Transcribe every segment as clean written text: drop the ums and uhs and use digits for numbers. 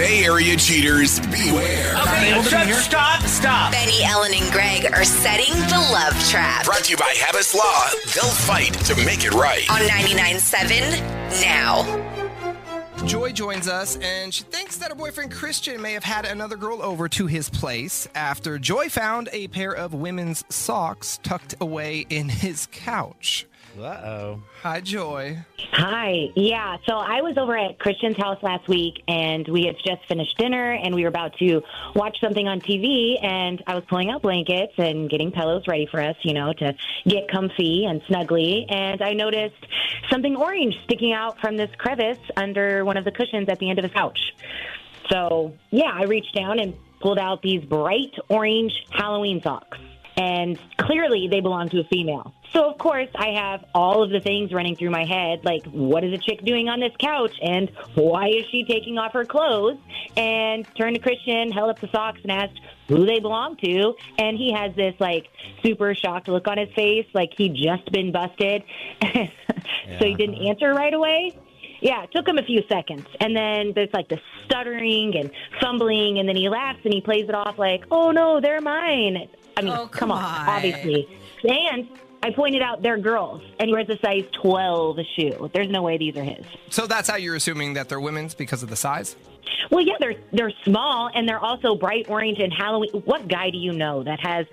Bay Area cheaters, beware. Okay, stop. Benny, Ellen, and Greg are setting the love trap. Brought to you by Habas Law. They'll fight to make it right. On 99.7 now. Joy joins us, and she thinks that her boyfriend Christian may have had another girl over to his place after Joy found a pair of women's socks tucked away in his couch. Uh-oh. Hi, Joy. Hi. Yeah, so I was over at Christian's house last week, and we had just finished dinner, and we were about to watch something on TV, and I was pulling out blankets and getting pillows ready for us, to get comfy and snuggly, and I noticed something orange sticking out from this crevice under one of the cushions at the end of his couch. So, yeah, I reached down and pulled out these bright orange Halloween socks, and clearly they belong to a female. So, of course, I have all of the things running through my head, like, what is a chick doing on this couch, and why is she taking off her clothes? And turned to Christian, held up the socks, and asked who they belong to, and he has this, super shocked look on his face, like he'd just been busted, so he didn't answer right away. Yeah, it took him a few seconds, and then there's, the stuttering and fumbling, and then he laughs, and he plays it off like, oh, no, they're mine. I mean, come on, obviously. And I pointed out they're girls, and he wears a size 12 shoe. There's no way these are his. So that's how you're assuming that they're women's because of the size? Well, yeah, they're small, and they're also bright orange and Halloween. What guy do you know that has,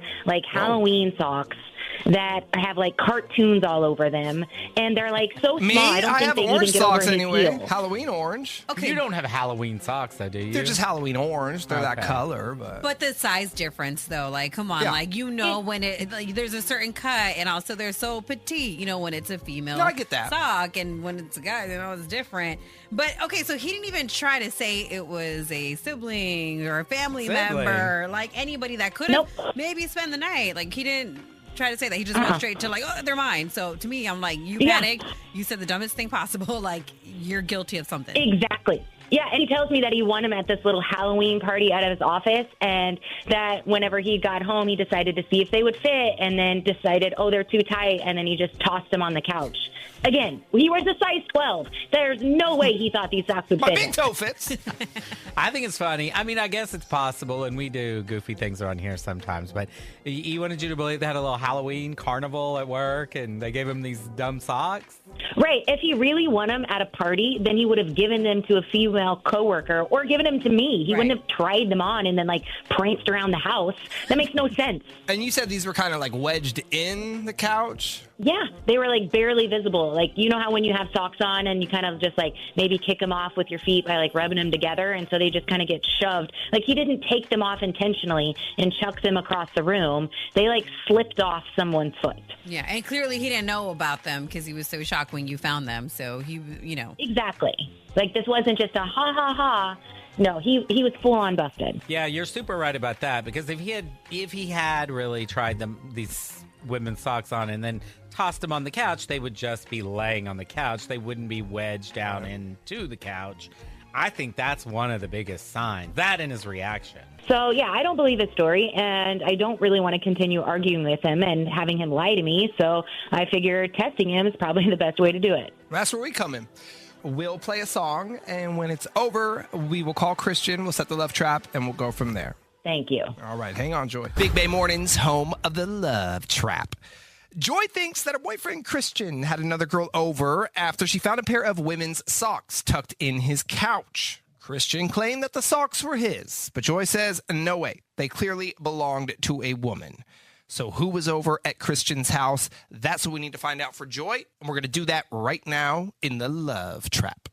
Halloween socks that have, cartoons all over them, and they're, so small. I don't think they even get over his heel. Halloween orange. Okay. You don't have Halloween socks, though, do you? They're just Halloween orange. They're that color, But the size difference, though, come on. Yeah. When there's a certain cut, and also they're so petite, when it's a female No, I get that. sock, and when it's a guy, it's different. But, okay, so he didn't even try to say it was a sibling or a family member, anybody that could have maybe spent the night. He didn't try to say that. He just went straight to oh, they're mine. So to me, I'm like, you panicked. You said the dumbest thing possible. You're guilty of something. Exactly. Yeah, and he tells me that he won him at this little Halloween party out of his office, and that whenever he got home, he decided to see if they would fit, and then decided, oh, they're too tight, and then he just tossed them on the couch. Again, he wears a size 12. There's no way he thought these socks would fit. My big toe fits. I think it's funny. I mean, I guess it's possible, and we do goofy things around here sometimes, but he wanted you to believe they had a little Halloween carnival at work, and they gave him these dumb socks? Right. If he really won them at a party, then he would have given them to a female coworker or given them to me. He wouldn't have tried them on and then pranced around the house. That makes no sense. And you said these were kind of wedged in the couch? Yeah, they were barely visible. You know how when you have socks on and you kind of just maybe kick them off with your feet by rubbing them together, and so they just kind of get shoved. He didn't take them off intentionally and chuck them across the room. They slipped off someone's foot. Yeah, and clearly he didn't know about them because he was so shocked when you found them. So he, Exactly. This wasn't just a ha ha ha. No, he was full on busted. Yeah, you're super right about that, because if he had really tried these women's socks on and then tossed them on the couch, they would just be laying on the couch. They wouldn't be wedged down into the couch. I think that's one of the biggest signs. That and his reaction. So, yeah, I don't believe his story, and I don't really want to continue arguing with him and having him lie to me, so I figure testing him is probably the best way to do it. That's where we come in. We'll play a song, and when it's over, we will call Christian, we'll set the love trap, and we'll go from there. Thank you. All right, hang on, Joy. Big Bay Mornings, home of the love trap. Joy thinks that her boyfriend Christian had another girl over after she found a pair of women's socks tucked in his couch. Christian claimed that the socks were his, but Joy says, no way, they clearly belonged to a woman. So who was over at Christian's house? That's what we need to find out for Joy, and we're going to do that right now in the love trap.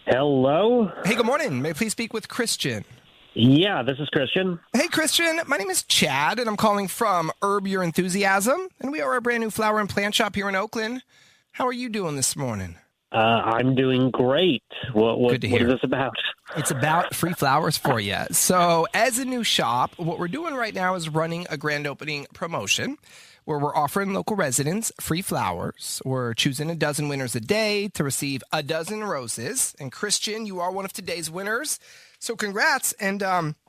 Hello? Hey, good morning. May I please speak with Christian? Yeah, this is Christian. Hey, Christian. My name is Chad, and I'm calling from Herb Your Enthusiasm, and we are a brand new flower and plant shop here in Oakland. How are you doing this morning? I'm doing great. What is this about? It's about free flowers for you. So as a new shop, what we're doing right now is running a grand opening promotion where we're offering local residents free flowers. We're choosing a dozen winners a day to receive a dozen roses. And Christian, you are one of today's winners. So congrats. And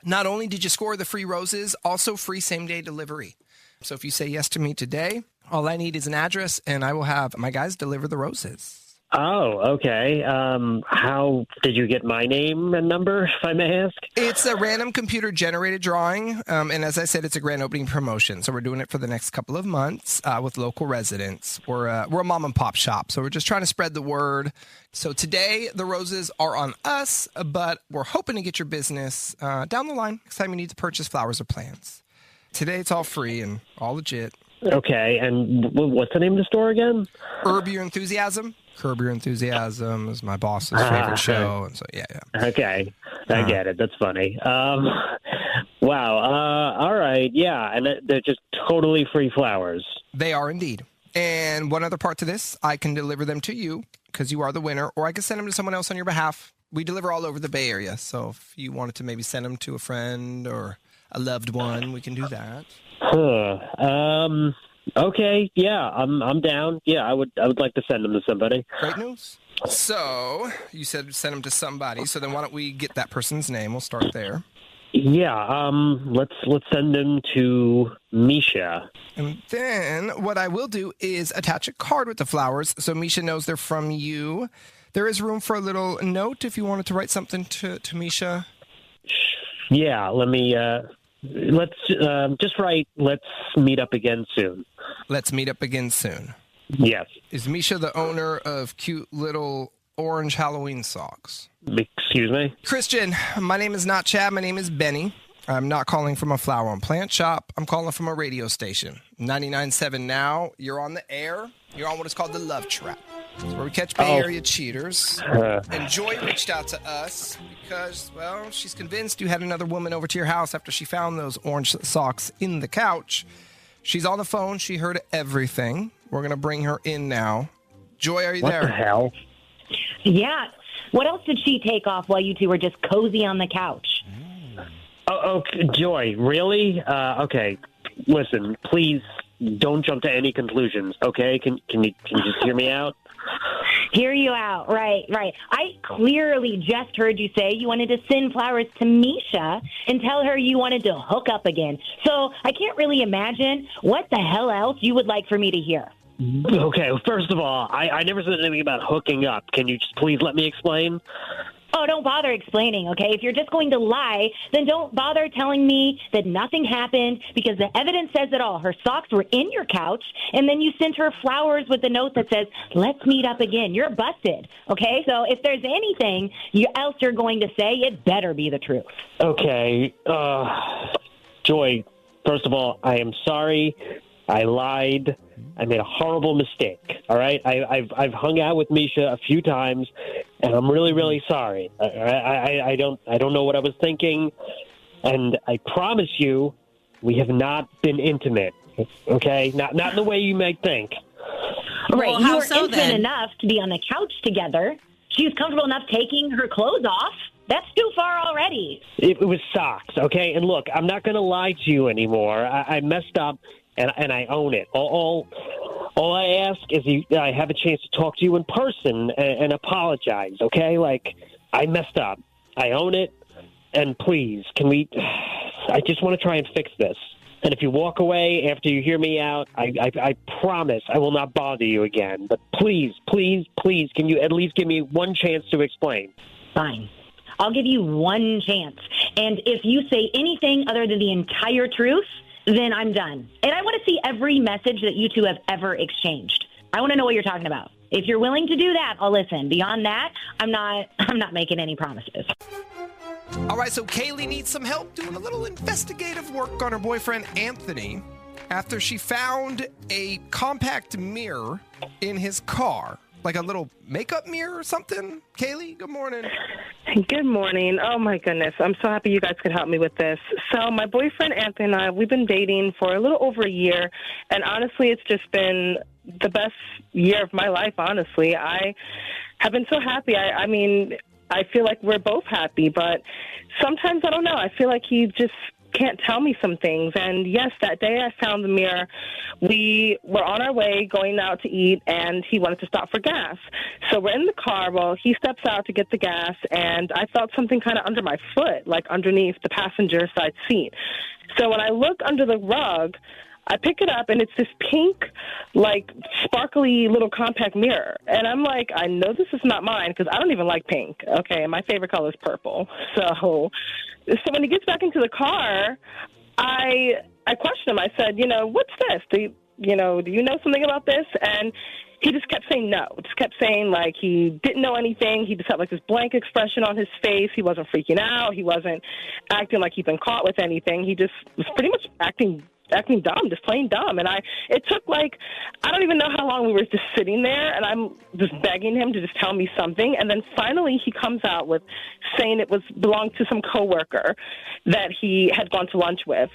not only did you score the free roses, also free same-day delivery. So if you say yes to me today, all I need is an address, and I will have my guys deliver the roses. Oh, okay. How did you get my name and number, if I may ask? It's a random computer-generated drawing, and as I said, it's a grand opening promotion. So we're doing it for the next couple of months with local residents. We're a mom-and-pop shop, so we're just trying to spread the word. So today, the roses are on us, but we're hoping to get your business down the line next time you need to purchase flowers or plants. Today, it's all free and all legit. Okay, and what's the name of the store again? Curb Your Enthusiasm. Curb Your Enthusiasm is my boss's favorite show, and so yeah. Okay, I get it. That's funny. Wow. All right. Yeah, and they're just totally free flowers. They are indeed. And one other part to this, I can deliver them to you because you are the winner, or I can send them to someone else on your behalf. We deliver all over the Bay Area, so if you wanted to maybe send them to a friend or a loved one, we can do that. Okay, yeah, I'm down. Yeah, I would like to send them to somebody. Great news. So you said send them to somebody. So then why don't we get that person's name? We'll start there. Yeah, let's send them to Misha. And then what I will do is attach a card with the flowers so Misha knows they're from you. There is room for a little note if you wanted to write something to Misha. Yeah, let me. Let's just write, let's meet up again soon. Let's meet up again soon. Yes. Is Misha the owner of cute little orange Halloween socks? Excuse me? Christian, my name is not Chad. My name is Benny. I'm not calling from a flower and plant shop. I'm calling from a radio station. 99.7 now. You're on the air. You're on what is called the Love Trap. It's where we catch Bay Area cheaters. And Joy reached out to us because, well, she's convinced you had another woman over to your house after she found those orange socks in the couch. She's on the phone. She heard everything. We're going to bring her in now. Joy, are you there? What the hell? Yeah. What else did she take off while you two were just cozy on the couch? Oh, Joy, really? Okay. Listen, please don't jump to any conclusions, okay? Can you just hear me out? Hear you out. Right. I clearly just heard you say you wanted to send flowers to Misha and tell her you wanted to hook up again. So I can't really imagine what the hell else you would like for me to hear. Okay, well, first of all, I never said anything about hooking up. Can you just please let me explain? Oh, don't bother explaining, okay? If you're just going to lie, then don't bother telling me that nothing happened because the evidence says it all. Her socks were in your couch, and then you sent her flowers with a note that says, let's meet up again. You're busted, okay? So if there's anything else you're going to say, it better be the truth. Okay. Joy, first of all, I am sorry. I lied. I made a horrible mistake. All right, I've hung out with Misha a few times, and I'm really, really sorry. I don't know what I was thinking, and I promise you, we have not been intimate. Okay, not in the way you might think. Right, well, you were intimate then? enough to be on the couch together. She was comfortable enough taking her clothes off. That's too far already. It was socks, okay? And look, I'm not going to lie to you anymore. I messed up. And I own it. All I ask is I have a chance to talk to you in person and apologize, okay? Like, I messed up. I own it. And please, I just want to try and fix this. And if you walk away after you hear me out, I promise I will not bother you again. But please, can you at least give me one chance to explain? Fine. I'll give you one chance. And if you say anything other than the entire truth, then I'm done. And I want to see every message that you two have ever exchanged. I want to know what you're talking about. If you're willing to do that, I'll listen. Beyond that, I'm not making any promises. All right, so Kaylee needs some help doing a little investigative work on her boyfriend, Anthony, after she found a compact mirror in his car. Like a little makeup mirror or something? Kaylee, good morning. Good morning. Oh, my goodness. I'm so happy you guys could help me with this. So my boyfriend, Anthony, and I, we've been dating for a little over a year, and honestly, it's just been the best year of my life, honestly. I have been so happy. I mean, I feel like we're both happy, but sometimes, I don't know, I feel like he just can't tell me some things. And yes, that day I found the mirror. We were on our way going out to eat, and he wanted to stop for gas. So we're in the car. Well, he steps out to get the gas, and I felt something kind of under my foot, like underneath the passenger side seat. So when I look under the rug, I pick it up, and it's this pink, like, sparkly little compact mirror. And I'm like, I know this is not mine because I don't even like pink, okay? And my favorite color is purple. So when he gets back into the car, I questioned him. I said, what's this? Do you know something about this? And he just kept saying no. Just kept saying, like, he didn't know anything. He just had, like, this blank expression on his face. He wasn't freaking out. He wasn't acting like he'd been caught with anything. He just was pretty much acting dumb, just plain dumb. And it took, like, I don't even know how long we were just sitting there, and I'm just begging him to just tell me something. And then finally he comes out with saying it belonged to some coworker that he had gone to lunch with.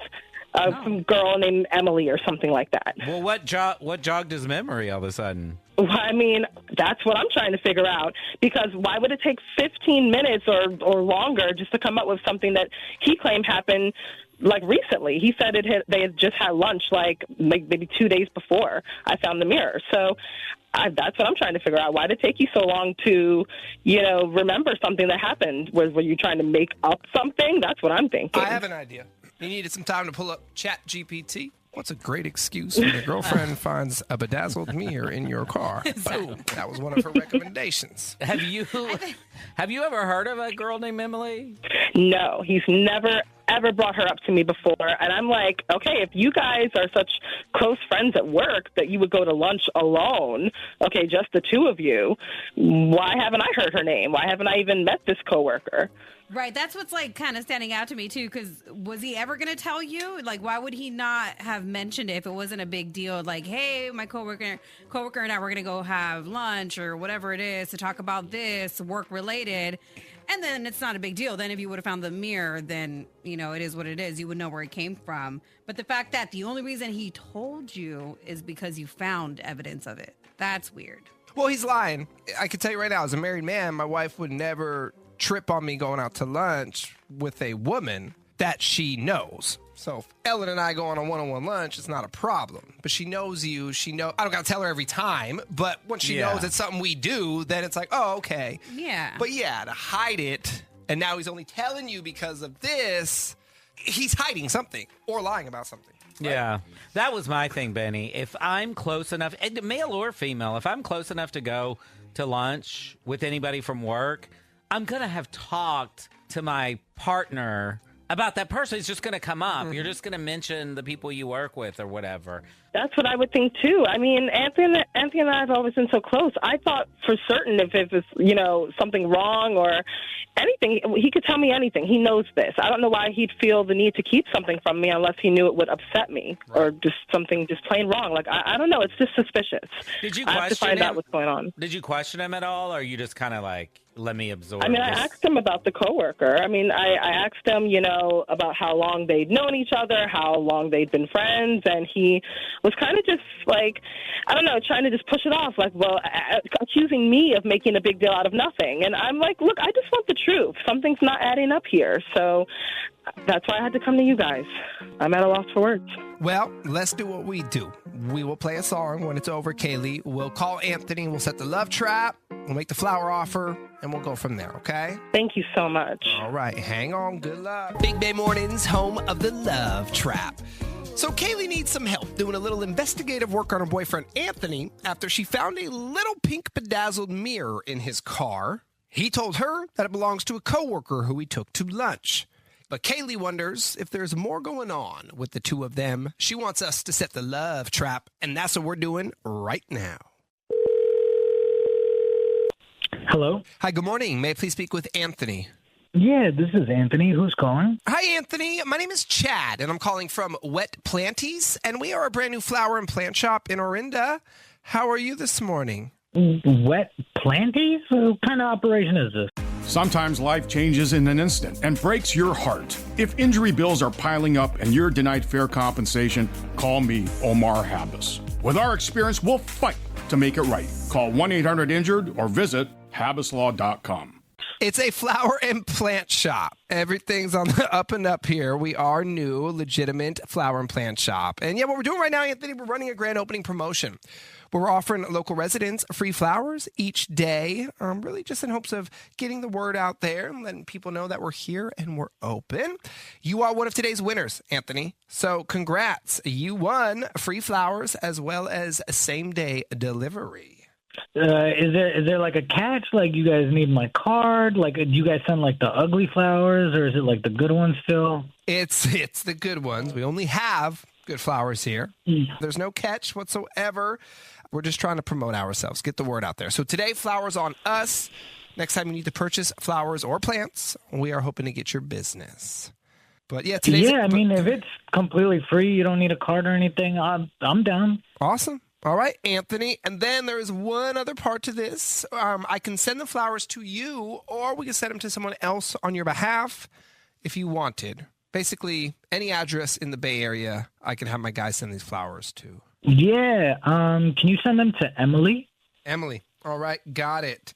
Some girl named Emily or something like that. Well, what jogged his memory all of a sudden? Well, I mean, that's what I'm trying to figure out. Because why would it take 15 minutes or longer just to come up with something that he claimed happened, like, recently? He said they had just had lunch, like, maybe 2 days before I found the mirror. So that's what I'm trying to figure out. Why did it take you so long to, remember something that happened? Were you trying to make up something? That's what I'm thinking. I have an idea. You needed some time to pull up ChatGPT. What's a great excuse when your girlfriend finds a bedazzled mirror in your car? Boom. That was one of her recommendations. Have you ever heard of a girl named Emily? No, he's never, ever brought her up to me before. And I'm like, okay, if you guys are such close friends at work that you would go to lunch alone, okay, just the two of you, why haven't I heard her name? Why haven't I even met this coworker? Right, that's what's, like, kind of standing out to me, too, because was he ever going to tell you? Like, why would he not have mentioned it if it wasn't a big deal? Like, hey, my coworker and I, we're going to go have lunch or whatever it is to talk about this, work-related, and then it's not a big deal. Then if you would have found the mirror, then, it is what it is. You would know where it came from. But the fact that the only reason he told you is because you found evidence of it, that's weird. Well, he's lying. I can tell you right now, as a married man, my wife would never trip on me going out to lunch with a woman that she knows. So if Ellen and I go on a one-on-one lunch, it's not a problem. But she knows you. I don't got to tell her every time. But once she knows it's something we do, then it's like, oh, okay. Yeah. But yeah, to hide it, and now he's only telling you because of this, he's hiding something or lying about something. Right? Yeah. That was my thing, Benny. If I'm close enough, male or female, if I'm close enough to go to lunch with anybody from work, I'm going to have talked to my partner about that person. It's just going to come up. You're just going to mention the people you work with or whatever. That's what I would think, too. I mean, Anthony and I have always been so close. I thought for certain if it was, something wrong or anything, he could tell me anything. He knows this. I don't know why he'd feel the need to keep something from me unless he knew it would upset me or just something just plain wrong. Like, I don't know. It's just suspicious. Did you I have to find out what's going on. Did you question him at all, or are you just kind of like, let me absorb I mean, this? I asked him about the coworker. I mean, I asked him, about how long they'd known each other, how long they'd been friends, and he was kind of just like, I don't know, trying to just push it off, like, well, accusing me of making a big deal out of nothing. And I'm like, look, I just want the truth. Something's not adding up here. So that's why I had to come to you guys. I'm at a loss for words. Well, let's do what we do. We will play a song when it's over, Kaylee. We'll call Anthony. We'll set the love trap. We'll make the flower offer, and we'll go from there, okay? Thank you so much. All right. Hang on. Good luck. Big Bay Mornings, home of the love trap. So Kaylee needs some help doing a little investigative work on her boyfriend, Anthony, after she found a little pink bedazzled mirror in his car. He told her that it belongs to a coworker who he took to lunch. But Kaylee wonders if there's more going on with the two of them. She wants us to set the love trap, and that's what we're doing right now. Hello? Hi, good morning. May I please speak with Anthony? Yeah, this is Anthony. Who's calling? Hi, Anthony. My name is Chad, and I'm calling from Wet Planties, and we are a brand new flower and plant shop in Orinda. How are you this morning? Wet Planties? What kind of operation is this? Sometimes life changes in an instant and breaks your heart. If injury bills are piling up and you're denied fair compensation, call me, Omar Habas. With our experience, we'll fight to make it right. Call 1-800-INJURED or visit habaslaw.com. It's a flower and plant shop. Everything's on the up and up here. We are new, legitimate flower and plant shop. And yeah, what we're doing right now, Anthony, we're running a grand opening promotion. We're offering local residents free flowers each day, really just in hopes of getting the word out there and letting people know that we're here and we're open. You are one of today's winners, Anthony. So congrats. You won free flowers as well as same-day delivery. Is there like a catch? Like, you guys need my card? Like, do you guys send like the ugly flowers, or is it like the good ones still? It's the good ones. We only have good flowers here. There's no catch whatsoever. We're just trying to promote ourselves, get the word out there. So today, flowers on us. Next time you need to purchase flowers or plants, we are hoping to get your business. But yeah, today's... Yeah, I mean, if it's completely free, you don't need a card or anything, I'm down. Awesome. All right, Anthony. And then there is one other part to this. I can send the flowers to you, or we can send them to someone else on your behalf if you wanted. Basically, any address in the Bay Area, I can have my guy send these flowers to. Yeah. Can you send them to Emily? Emily. All right, got it.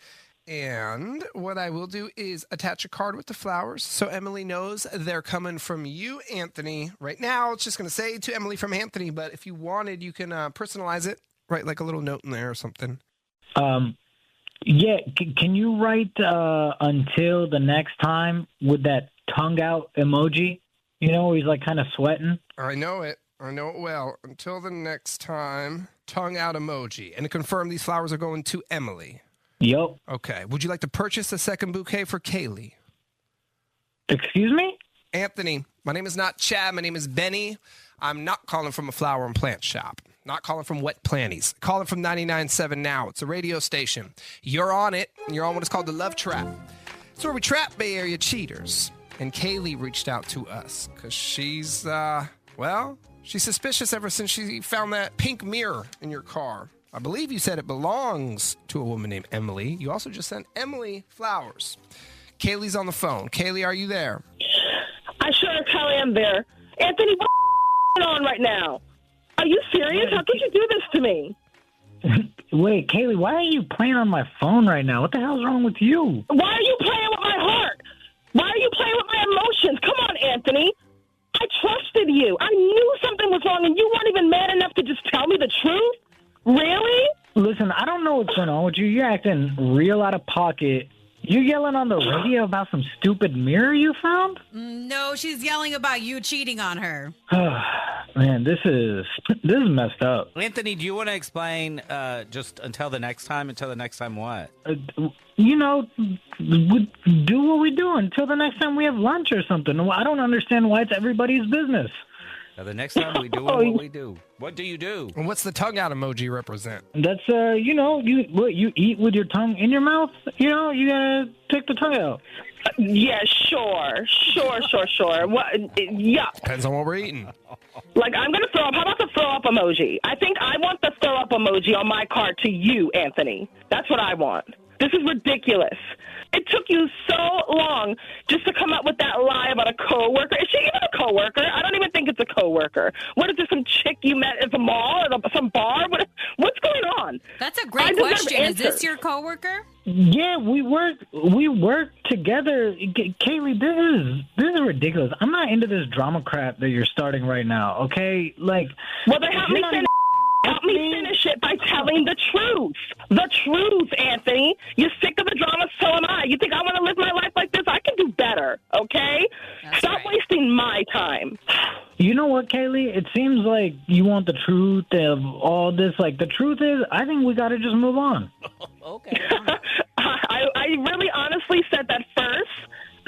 And what I will do is attach a card with the flowers so Emily knows they're coming from you, Anthony. Right now, it's just going to say to Emily from Anthony, but if you wanted, you can personalize it, write like a little note in there or something. Yeah, can you write until the next time with that tongue out emoji? You know, where he's like kind of sweating? I know it. I know it well. Until the next time, tongue out emoji. And to confirm, these flowers are going to Emily. Yep. Okay. Would you like to purchase a second bouquet for Kaylee? Excuse me? Anthony, my name is not Chad. My name is Benny. I'm not calling from a flower and plant shop. Not calling from Wet Planties. Calling from 99.7 Now. It's a radio station. You're on it. And you're on what is called the Love Trap. It's where we trap Bay Area cheaters. And Kaylee reached out to us because she's, she's suspicious ever since she found that pink mirror in your car. I believe you said it belongs to a woman named Emily. You also just sent Emily flowers. Kaylee's on the phone. Kaylee, are you there? I sure as hell am there. Anthony, what's on right now? Are you serious? How could you do this to me? Wait, Kaylee, why are you playing on my phone right now? What the hell's wrong with you? Why are you playing with my heart? Why are you playing with my emotions? Come on, Anthony. I trusted you. I knew something was wrong, and you weren't even man enough to just tell me the truth? Really? Listen, I don't know what's going on with you. You're acting real out of pocket. You yelling on the radio about some stupid mirror you found? No, she's yelling about you cheating on her. Man, this is messed up. Anthony, do you want to explain just until the next time? Until the next time what? We do what we do until the next time we have lunch or something. I don't understand why it's everybody's business. The next time we do what we do. What do you do? And what's the tongue out emoji represent? That's, you eat with your tongue in your mouth? You know, you gotta take the tongue out. Yeah, sure. What? Yeah. Depends on what we're eating. Like, I'm going to throw up. How about the throw up emoji? I think I want the throw up emoji on my card to you, Anthony. That's what I want. This is ridiculous. It took you so long just to come up with that lie about a coworker. Is she even a coworker? I don't even think it's a coworker. What is this, some chick you met at the mall or some bar? What's going on? That's a great question. Is this your coworker? Yeah, we work together. Kaylee, this is ridiculous. I'm not into this drama crap that you're starting right now. Okay, like, well, then help me finish it by telling the truth. The truth, Anthony. You're sick of the drama, so am I. You think I want to live my life like this? I can do better, okay? Stop wasting my time. You know what, Kaylee? It seems like you want the truth of all this. Like, the truth is, I think we got to just move on. Okay. I really honestly said that first.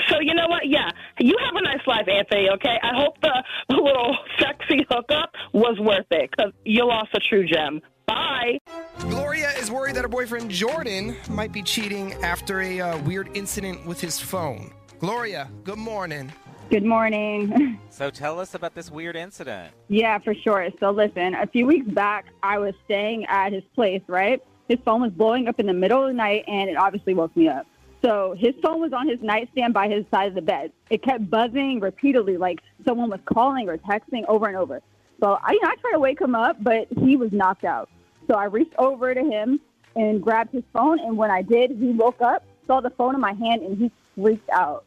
So you know what? Yeah, you have a nice life, Anthony, okay? I hope the little sexy hookup was worth it because you lost a true gem. Bye. Gloria is worried that her boyfriend Jordan might be cheating after a weird incident with his phone. Gloria, good morning. Good morning. So tell us about this weird incident. Yeah, for sure. So listen, a few weeks back, I was staying at his place, right? His phone was blowing up in the middle of the night, and it obviously woke me up. So his phone was on his nightstand by his side of the bed. It kept buzzing repeatedly, like someone was calling or texting over and over. So I tried to wake him up, but he was knocked out. So I reached over to him and grabbed his phone, and when I did, he woke up, saw the phone in my hand, and he freaked out.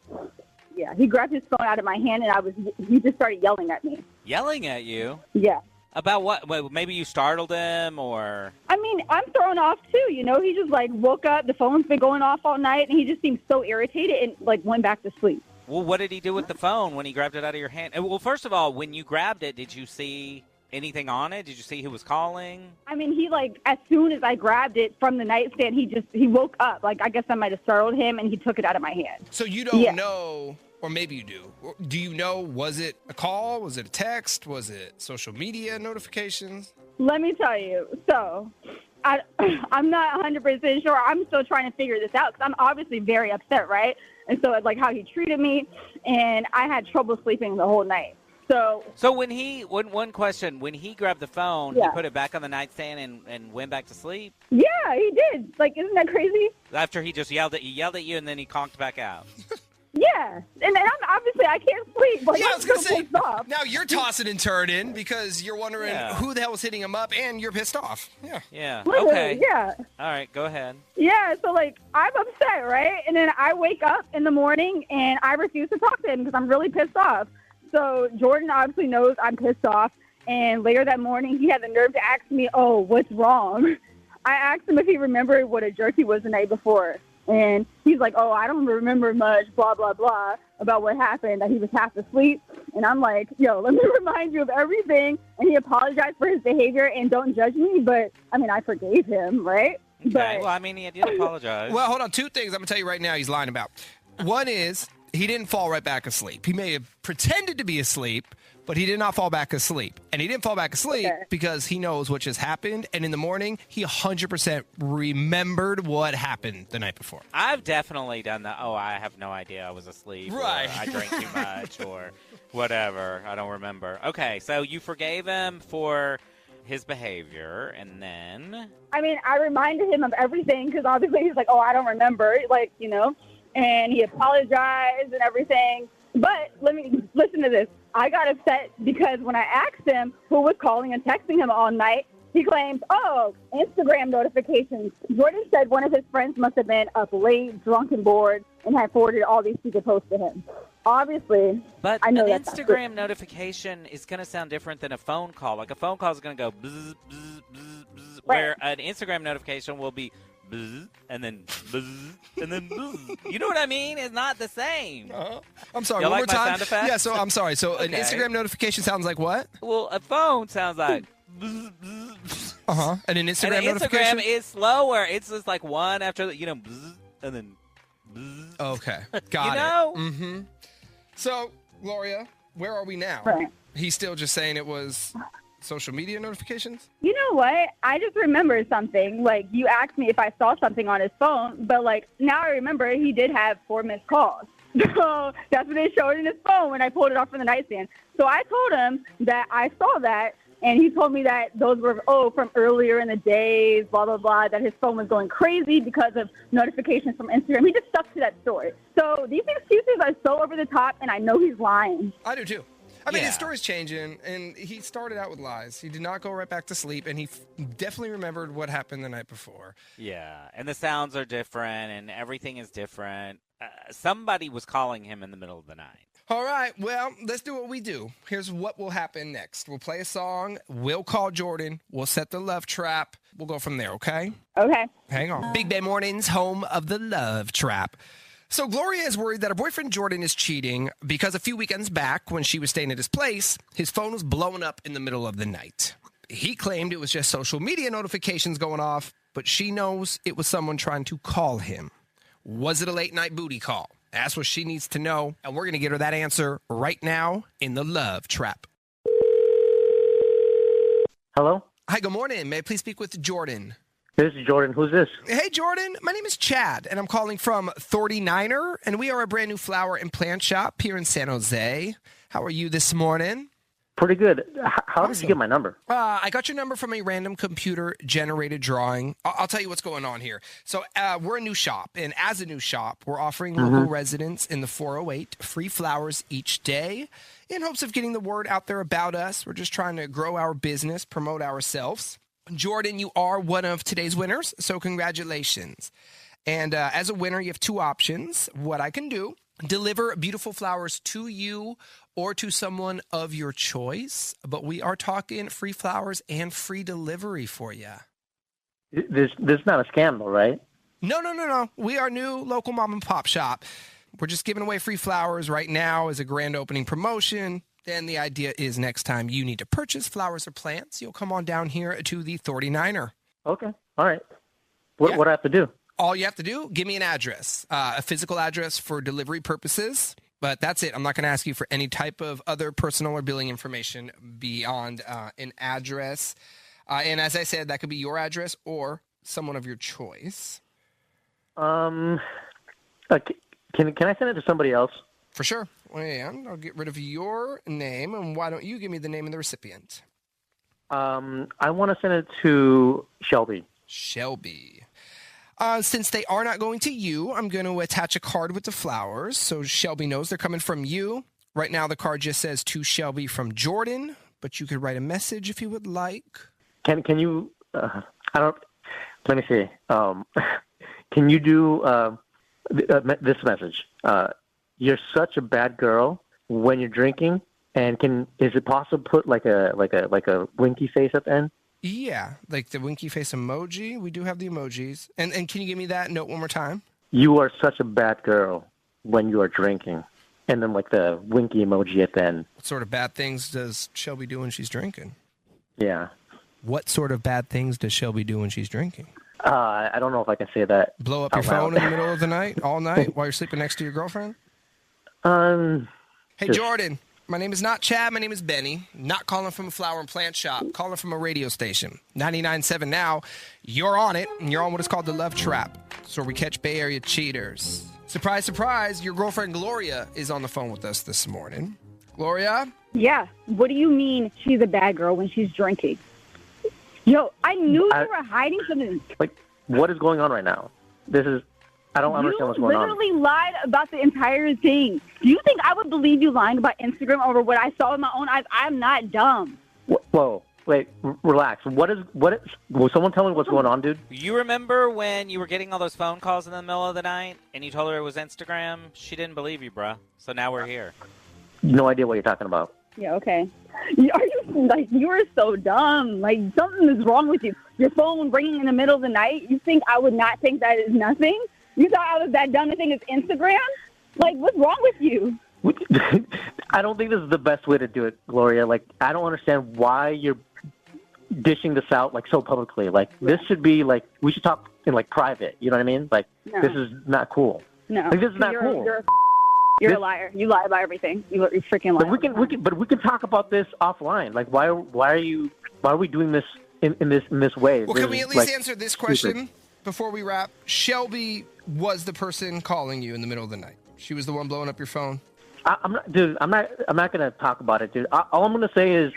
Yeah, he grabbed his phone out of my hand, and he just started yelling at me. Yelling at you? Yeah. About what? Well, maybe you startled him, or... I mean, I'm thrown off too. You know, he just like woke up. The phone's been going off all night, and he just seemed so irritated and like went back to sleep. Well, what did he do with the phone when he grabbed it out of your hand? Well, first of all, when you grabbed it, did you see anything on it? Did you see who was calling? I mean, he like as soon as I grabbed it from the nightstand, he woke up. Like I guess I might have startled him, and he took it out of my hand. So you don't know. Or maybe you do. Do you know, was it a call? Was it a text? Was it social media notifications? Let me tell you. So I'm not 100% sure. I'm still trying to figure this out because I'm obviously very upset, right? And so it's like how he treated me, and I had trouble sleeping the whole night. So when one question, when he grabbed the phone, he put it back on the nightstand and went back to sleep? Yeah, he did. Like, isn't that crazy? After he just yelled at you, and then he conked back out. Yeah, and I'm obviously I can't sleep. Like, yeah, I was going to say, off. Now you're tossing and turning because you're wondering who the hell was hitting him up, and you're pissed off. Yeah. Yeah. Literally, okay. Yeah. All right, go ahead. Yeah, so, like, I'm upset, right? And then I wake up in the morning, and I refuse to talk to him because I'm really pissed off. So Jordan obviously knows I'm pissed off, and later that morning, he had the nerve to ask me, oh, what's wrong? I asked him if he remembered what a jerk he was the night before. And he's like, oh, I don't remember much, blah, blah, blah, about what happened, that he was half asleep. And I'm like, yo, let me remind you of everything. And he apologized for his behavior and don't judge me. But, I mean, I forgave him, right? Okay. But, well, I mean, he did apologize. Well, hold on. Two things I'm going to tell you right now he's lying about. One is he didn't fall right back asleep. He may have pretended to be asleep, but he did not fall back asleep. And he didn't fall back asleep because he knows what just happened. And in the morning, he 100% remembered what happened the night before. I've definitely done that. Oh, I have no idea. I was asleep. Right. Or I drank too much or whatever. I don't remember. Okay, so you forgave him for his behavior, and then... I mean, I reminded him of everything because obviously he's like, oh, I don't remember, like, you know. And he apologized and everything. But let me listen to this. I got upset because when I asked him who was calling and texting him all night, he claims, oh, Instagram notifications. Jordan said one of his friends must have been up late, drunk and bored, and had forwarded all these secret posts to him. Obviously, but I know an that's Instagram notification is going to sound different than a phone call. Like a phone call is going to go bzz, bzz, bzz, bzz, where an Instagram notification will be bzz, and then bzz, and then bzz. You know what I mean? It's not the same. I'm sorry, Y'all one like more my time. sound effects? Yeah, so I'm sorry. So an Instagram notification sounds like what? Well, a phone sounds like bzz, bzz, bzz. Uh-huh. And an Instagram and notification? Instagram is slower. It's just like one after, bzz, and then bzz. Okay, got you know? it. Mm-hmm. So, Gloria, where are we now? Right. He's still just saying it was social media notifications? You know what? I just remembered something. Like, you asked me if I saw something on his phone, but, like, now I remember he did have 4 missed calls. So that's what it showed in his phone when I pulled it off from the nightstand. So I told him that I saw that, and he told me that those were, from earlier in the days, blah, blah, blah, that his phone was going crazy because of notifications from Instagram. He just stuck to that story. So these excuses are so over the top, and I know he's lying. I do, too. I mean, his story's changing, and he started out with lies. He did not go right back to sleep, and he definitely remembered what happened the night before. Yeah, and the sounds are different, and everything is different. Somebody was calling him in the middle of the night. All right, well, let's do what we do. Here's what will happen next. We'll play a song. We'll call Jordan. We'll set the love trap. We'll go from there, okay? Okay. Hang on. Big Bay Mornings, home of the love trap. So Gloria is worried that her boyfriend Jordan is cheating because a few weekends back when she was staying at his place, his phone was blowing up in the middle of the night. He claimed it was just social media notifications going off, but she knows it was someone trying to call him. Was it a late night booty call? That's what she needs to know, and we're going to get her that answer right now in the love trap. Hello? Hi, good morning. May I please speak with Jordan? This is Jordan. Who's this? Hey, Jordan. My name is Chad, and I'm calling from 39er, and we are a brand new flower and plant shop here in San Jose. How are you this morning? Pretty good. How did you get my number? I got your number from a random computer-generated drawing. I'll tell you what's going on here. So we're a new shop, and as a new shop, we're offering local residents in the 408 free flowers each day in hopes of getting the word out there about us. We're just trying to grow our business, promote ourselves. Jordan, you are one of today's winners, so congratulations. And as a winner, you have two options. What I can do, deliver beautiful flowers to you or to someone of your choice. But we are talking free flowers and free delivery for you. This is not a scandal, right? No. We are new local mom and pop shop. We're just giving away free flowers right now as a grand opening promotion. Then the idea is next time you need to purchase flowers or plants, you'll come on down here to the 39er. Okay. All right. What do I have to do? All you have to do, give me an address, a physical address for delivery purposes. But that's it. I'm not going to ask you for any type of other personal or billing information beyond an address. And as I said, that could be your address or someone of your choice. Can I send it to somebody else? For sure. And I'll get rid of your name. And why don't you give me the name of the recipient? I want to send it to Shelby. Shelby. Since they are not going to you, I'm going to attach a card with the flowers so Shelby knows they're coming from you. Right now, the card just says to Shelby from Jordan, but you could write a message if you would like. Can you? Let me see. Can you do this message? You're such a bad girl when you're drinking, and is it possible to put like a winky face at the end? Yeah, like the winky face emoji. We do have the emojis. And can you give me that note one more time? You are such a bad girl when you are drinking. And then like the winky emoji at the end. What sort of bad things does Shelby do when she's drinking? Yeah. What sort of bad things does Shelby do when she's drinking? I don't know if I can say that. Blow up your phone in the middle of the night, all night, while you're sleeping next to your girlfriend? Hey, Jordan. My name is not Chad. My name is Benny. Not calling from a flower and plant shop. Calling from a radio station. 99.7 now. You're on it, and you're on what is called the Love Trap. It's where we catch Bay Area cheaters. Surprise, surprise, your girlfriend Gloria is on the phone with us this morning. Gloria? Yeah. What do you mean she's a bad girl when she's drinking? Yo, I knew you were hiding something. Like, what is going on right now? I don't understand what's going on. You literally lied about the entire thing. Do you think I would believe you lying about Instagram over what I saw with my own eyes? I'm not dumb. Whoa, wait, relax. Will someone tell me what's going on, dude? You remember when you were getting all those phone calls in the middle of the night and you told her it was Instagram? She didn't believe you, bruh. So now we're here. No idea what you're talking about. Yeah, okay. You are so dumb. Like, something is wrong with you. Your phone ringing in the middle of the night. You think I would not think that is nothing? You thought I was that dumb to think it's Instagram? Like, what's wrong with you? I don't think this is the best way to do it, Gloria. Like, I don't understand why you're dishing this out, like, so publicly. Like, this should be, like, we should talk in, like, private. You know what I mean? Like, This is not cool. No. Like, this is not cool. You're a liar. You lie about everything. You're freaking lying. But we can talk about this offline. Like, why are we doing this in this way? Well, can we at least answer this question before we wrap? Shelby was the person calling you in the middle of the night. She was the one blowing up your phone. I'm not going to talk about it, dude. All I'm going to say is,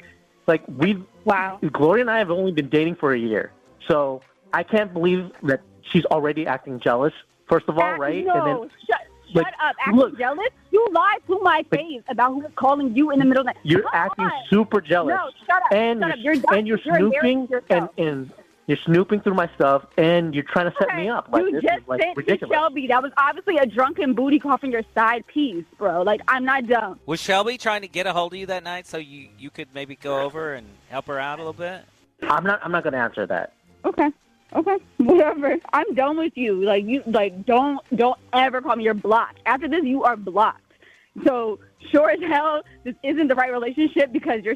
like, Gloria and I have only been dating for a year, so I can't believe that she's already acting jealous. First of all, right? No, and then, shut up. Acting jealous? You lied to my face about who's calling you in the middle of the night. You're acting super jealous. No, shut up. And you're snooping and you're snooping through my stuff, and you're trying to set me up. Like, you this just is, like, sent ridiculous. to Shelby. That was obviously a drunken booty call from your side piece, bro. Like, I'm not dumb. Was Shelby trying to get a hold of you that night so you could maybe go over and help her out a little bit? I'm not going to answer that. Okay, whatever. I'm done with you. Don't ever call me. You're blocked. After this, you are blocked. So sure as hell, this isn't the right relationship because you're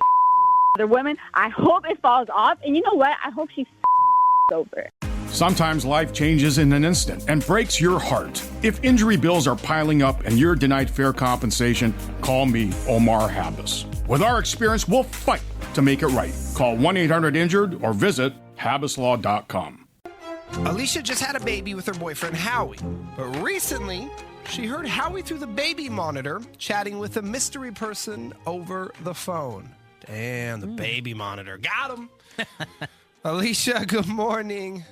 other women. I hope it falls off, and you know what? I hope she's over. Sometimes life changes in an instant and breaks your heart. If injury bills are piling up and you're denied fair compensation, call me, Omar Habas. With our experience, we'll fight to make it right. Call 1-800-INJURED or visit habaslaw.com. Alicia just had a baby with her boyfriend, Howie. But recently, she heard Howie through the baby monitor chatting with a mystery person over the phone. Damn, the baby monitor. Got him. Alicia, good morning.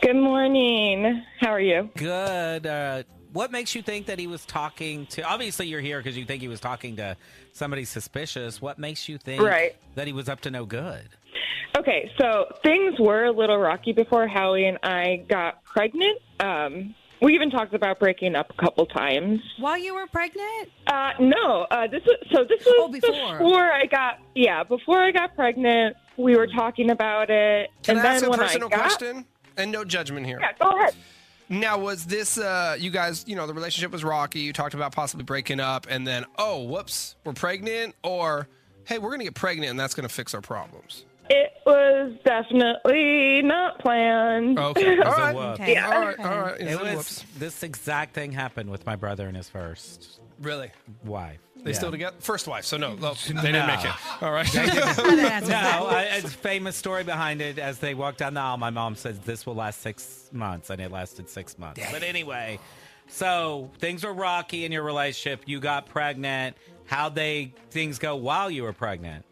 Good morning. How are you? Good. What makes you think that he was talking to... Obviously, you're here because you think he was talking to somebody suspicious. What makes you think that he was up to no good? Okay, so things were a little rocky before Howie and I got pregnant. We even talked about breaking up a couple times. While you were pregnant? No. This was before I got pregnant. We were talking about it. Can and I ask then a when personal I got, question? And no judgment here. Yeah, go ahead. Now, was this, you guys, the relationship was rocky. You talked about possibly breaking up and then, oh, whoops, we're pregnant? Or, hey, we're going to get pregnant and that's going to fix our problems? It was definitely not planned. Okay. All right. Okay. Yeah. All right. It was, this exact thing happened with my brother and his first Really? wife. They still together? First wife, so no, they No. didn't make it. All right. It's a famous story behind it. As they walked down the aisle, my mom said, this will last 6 months, and it lasted 6 months. Dang. But anyway, so things were rocky in your relationship. You got pregnant. How'd things go while you were pregnant?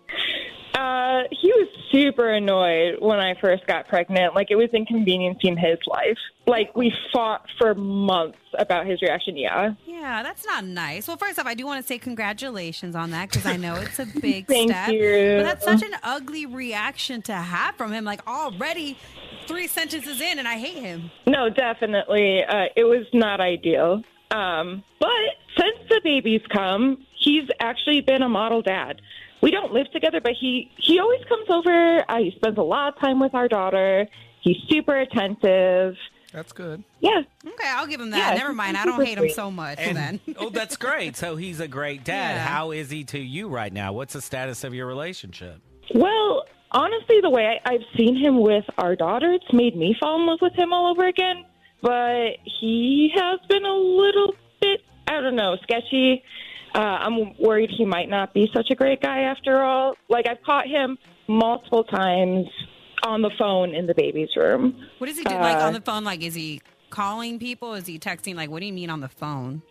He was super annoyed when I first got pregnant. Like, it was inconveniencing his life. Like, we fought for months about his reaction. Yeah. Yeah, that's not nice. Well, first off, I do want to say congratulations on that because I know it's a big Thank step. you. But that's such an ugly reaction to have from him. Like, already 3 sentences in, and I hate him. No, definitely. It was not ideal. But since the baby's come, he's actually been a model dad. We don't live together, but he always comes over. He spends a lot of time with our daughter. He's super attentive. That's good. Yeah. Okay, I'll give him that. Yeah, Never mind. I don't super hate him sweet. so much And, then. that's great. So he's a great dad. Yeah. How is he to you right now? What's the status of your relationship? Well, honestly, the way I've seen him with our daughter, it's made me fall in love with him all over again. But he has been a little bit, I don't know, sketchy. I'm worried he might not be such a great guy after all. Like, I've caught him multiple times on the phone in the baby's room. What does he do? Like, on the phone? Like, is he calling people? Is he texting? Like, what do you mean on the phone?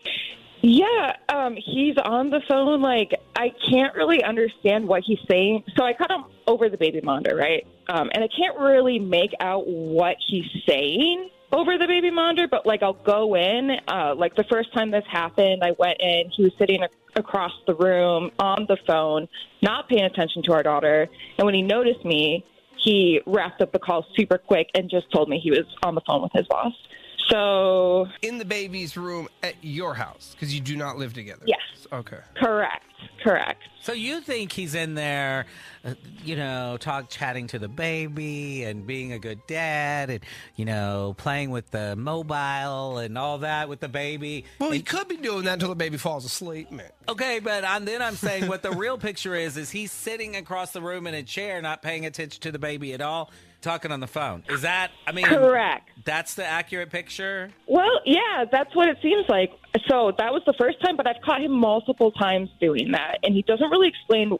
Yeah, he's on the phone. Like, I can't really understand what he's saying. So I caught him over the baby monitor, right? And I can't really make out what he's saying over the baby monitor, but like I'll go in. Like the first time this happened, I went in. He was sitting across the room on the phone, not paying attention to our daughter. And when he noticed me, he wrapped up the call super quick and just told me he was on the phone with his boss. So in the baby's room at your house because you do not live together. Yes. Okay. Correct. So you think he's in there, chatting to the baby and being a good dad and, playing with the mobile and all that with the baby. Well, he could be doing that until the baby falls asleep, man. Okay, but then I'm saying what the real picture is he's sitting across the room in a chair, not paying attention to the baby at all, talking on the phone. Is that, correct. That's the accurate picture? Well, yeah, that's what it seems like. So that was the first time, but I've caught him multiple times doing that, and he doesn't really explain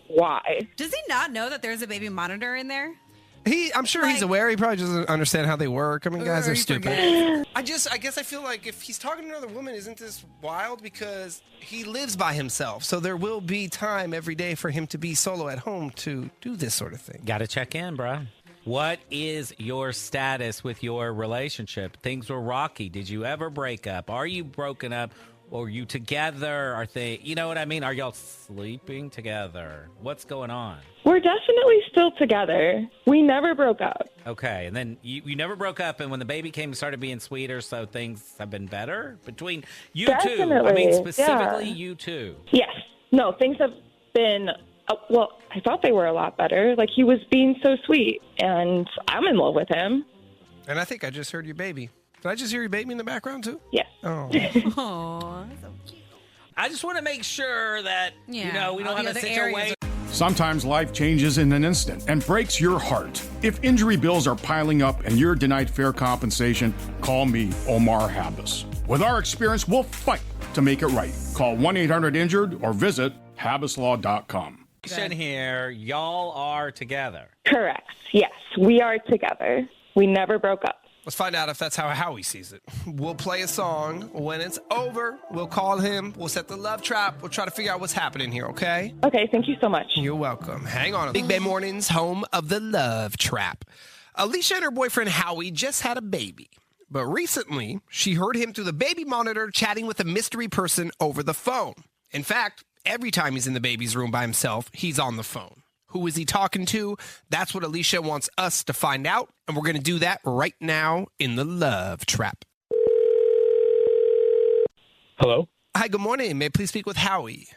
why. Does he not know that there's a baby monitor in there? I'm sure he's aware. He probably doesn't understand how they work. I mean, guys are stupid. I guess I feel like if he's talking to another woman, isn't this wild? Because he lives by himself. So there will be time every day for him to be solo at home to do this sort of thing. Got to check in, bro. What is your status with your relationship? Things were rocky. Did you ever break up? Are you broken up? Or are you together? Are they, you know what I mean? Are y'all sleeping together? What's going on? We're definitely still together. We never broke up. Okay, and then you never broke up, and when the baby came, it started being sweeter, so things have been better between you two. I mean, specifically you two. Yes. No, things have been... well, I thought they were a lot better. Like, he was being so sweet, and I'm in love with him. And I think I just heard your baby. Did I just hear your baby in the background, too? Yes. Oh. Aww, so cute. I just want to make sure that, we don't have a situation. Sometimes life changes in an instant and breaks your heart. If injury bills are piling up and you're denied fair compensation, call me, Omar Habas. With our experience, we'll fight to make it right. Call 1-800-INJURED or visit habaslaw.com. Here, y'all are together. Correct. Yes, we are together. We never broke up. Let's find out if that's how Howie sees it. We'll play a song. When it's over, we'll call him. We'll set the love trap. We'll try to figure out what's happening here, okay? Okay, thank you so much. You're welcome. Hang on. Big Bay Mornings, home of the love trap. Alicia and her boyfriend Howie just had a baby. But recently, she heard him through the baby monitor chatting with a mystery person over the phone. In fact, every time he's in the baby's room by himself, he's on the phone. Who is he talking to? That's what Alicia wants us to find out, and we're going to do that right now in the Love Trap. Hello? Hi, good morning. May I please speak with Howie?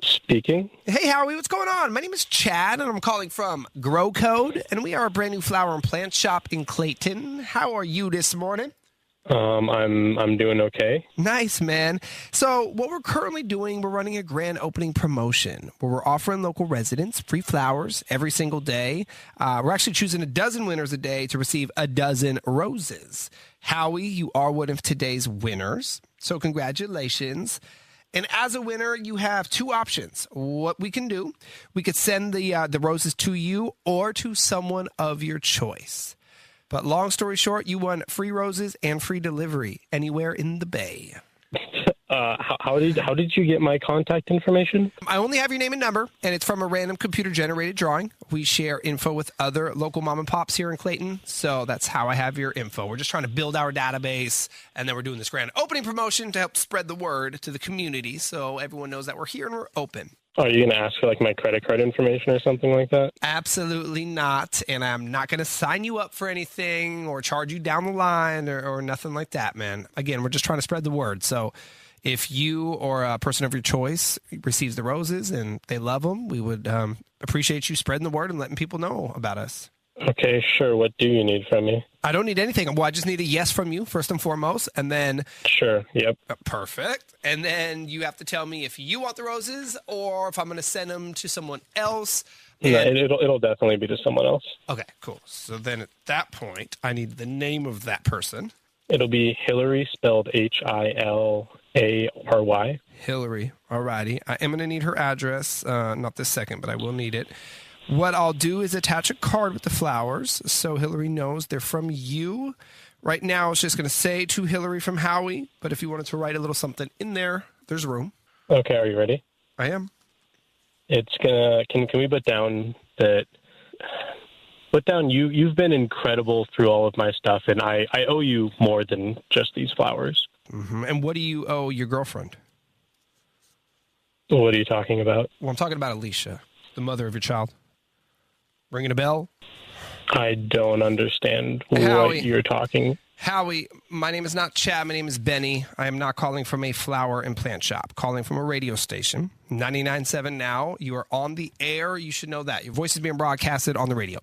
Speaking. Hey, Howie, what's going on? My name is Chad, and I'm calling from Grow Code, and we are a brand new flower and plant shop in Clayton. How are you this morning? I'm doing okay. Nice, man. So what we're currently doing, we're running a grand opening promotion where we're offering local residents free flowers every single day. We're actually choosing a dozen winners a day to receive a dozen roses. Howie, you are one of today's winners, so congratulations. And as a winner, you have two options. What we can do, we could send the roses to you or to someone of your choice. But long story short, you won free roses and free delivery anywhere in the Bay. How did you get my contact information? I only have your name and number, and it's from a random computer-generated drawing. We share info with other local mom and pops here in Clayton, so that's how I have your info. We're just trying to build our database, and then we're doing this grand opening promotion to help spread the word to the community so everyone knows that we're here and we're open. Are you going to ask for like my credit card information or something like that? Absolutely not, and I'm not going to sign you up for anything or charge you down the line or nothing like that, man. Again, we're just trying to spread the word, so if you or a person of your choice receives the roses and they love them, we would appreciate you spreading the word and letting people know about us. Okay, sure. What do you need from me? I don't need anything. Well, I just need a yes from you, first and foremost, and then... Sure, yep. Perfect. And then you have to tell me if you want the roses or if I'm going to send them to someone else. And... No, it'll definitely be to someone else. Okay, cool. So then at that point, I need the name of that person. It'll be Hillary, spelled Hilary. Hillary. Alrighty. I am going to need her address. Not this second, but I will need it. What I'll do is attach a card with the flowers so Hillary knows they're from you. Right now, it's just going to say to Hillary from Howie, but if you wanted to write a little something in there, there's room. Okay, are you ready? I am. It's gonna. Can we put down that? Put down you've been incredible through all of my stuff, and I owe you more than just these flowers. Mm-hmm. And what do you owe your girlfriend? What are you talking about? Well, I'm talking about Alicia, the mother of your child. Ringing a bell? I don't understand Howie. What you're talking. Howie, my name is not Chad. My name is Benny. I am not calling from a flower and plant shop. Calling from a radio station. 99.7 now. You are on the air. You should know that. Your voice is being broadcasted on the radio.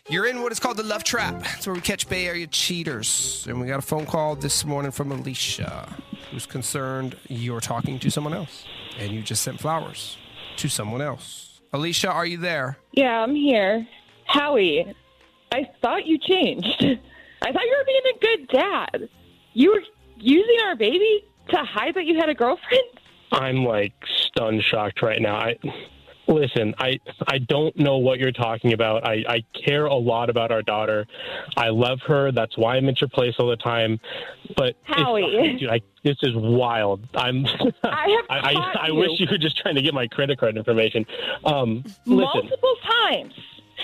You're in what is called the Love Trap. It's where we catch Bay Area cheaters. And we got a phone call this morning from Alicia, who's concerned you're talking to someone else. And you just sent flowers to someone else. Alicia, are you there? Yeah, I'm here. Howie, I thought you changed. I thought you were being a good dad. You were using our baby to hide that you had a girlfriend? I'm like stunned shocked right now. Listen, I don't know what you're talking about. I care a lot about our daughter. I love her. That's why I'm at your place all the time. But Howie, dude, this is wild. I wish you were just trying to get my credit card information. Multiple times,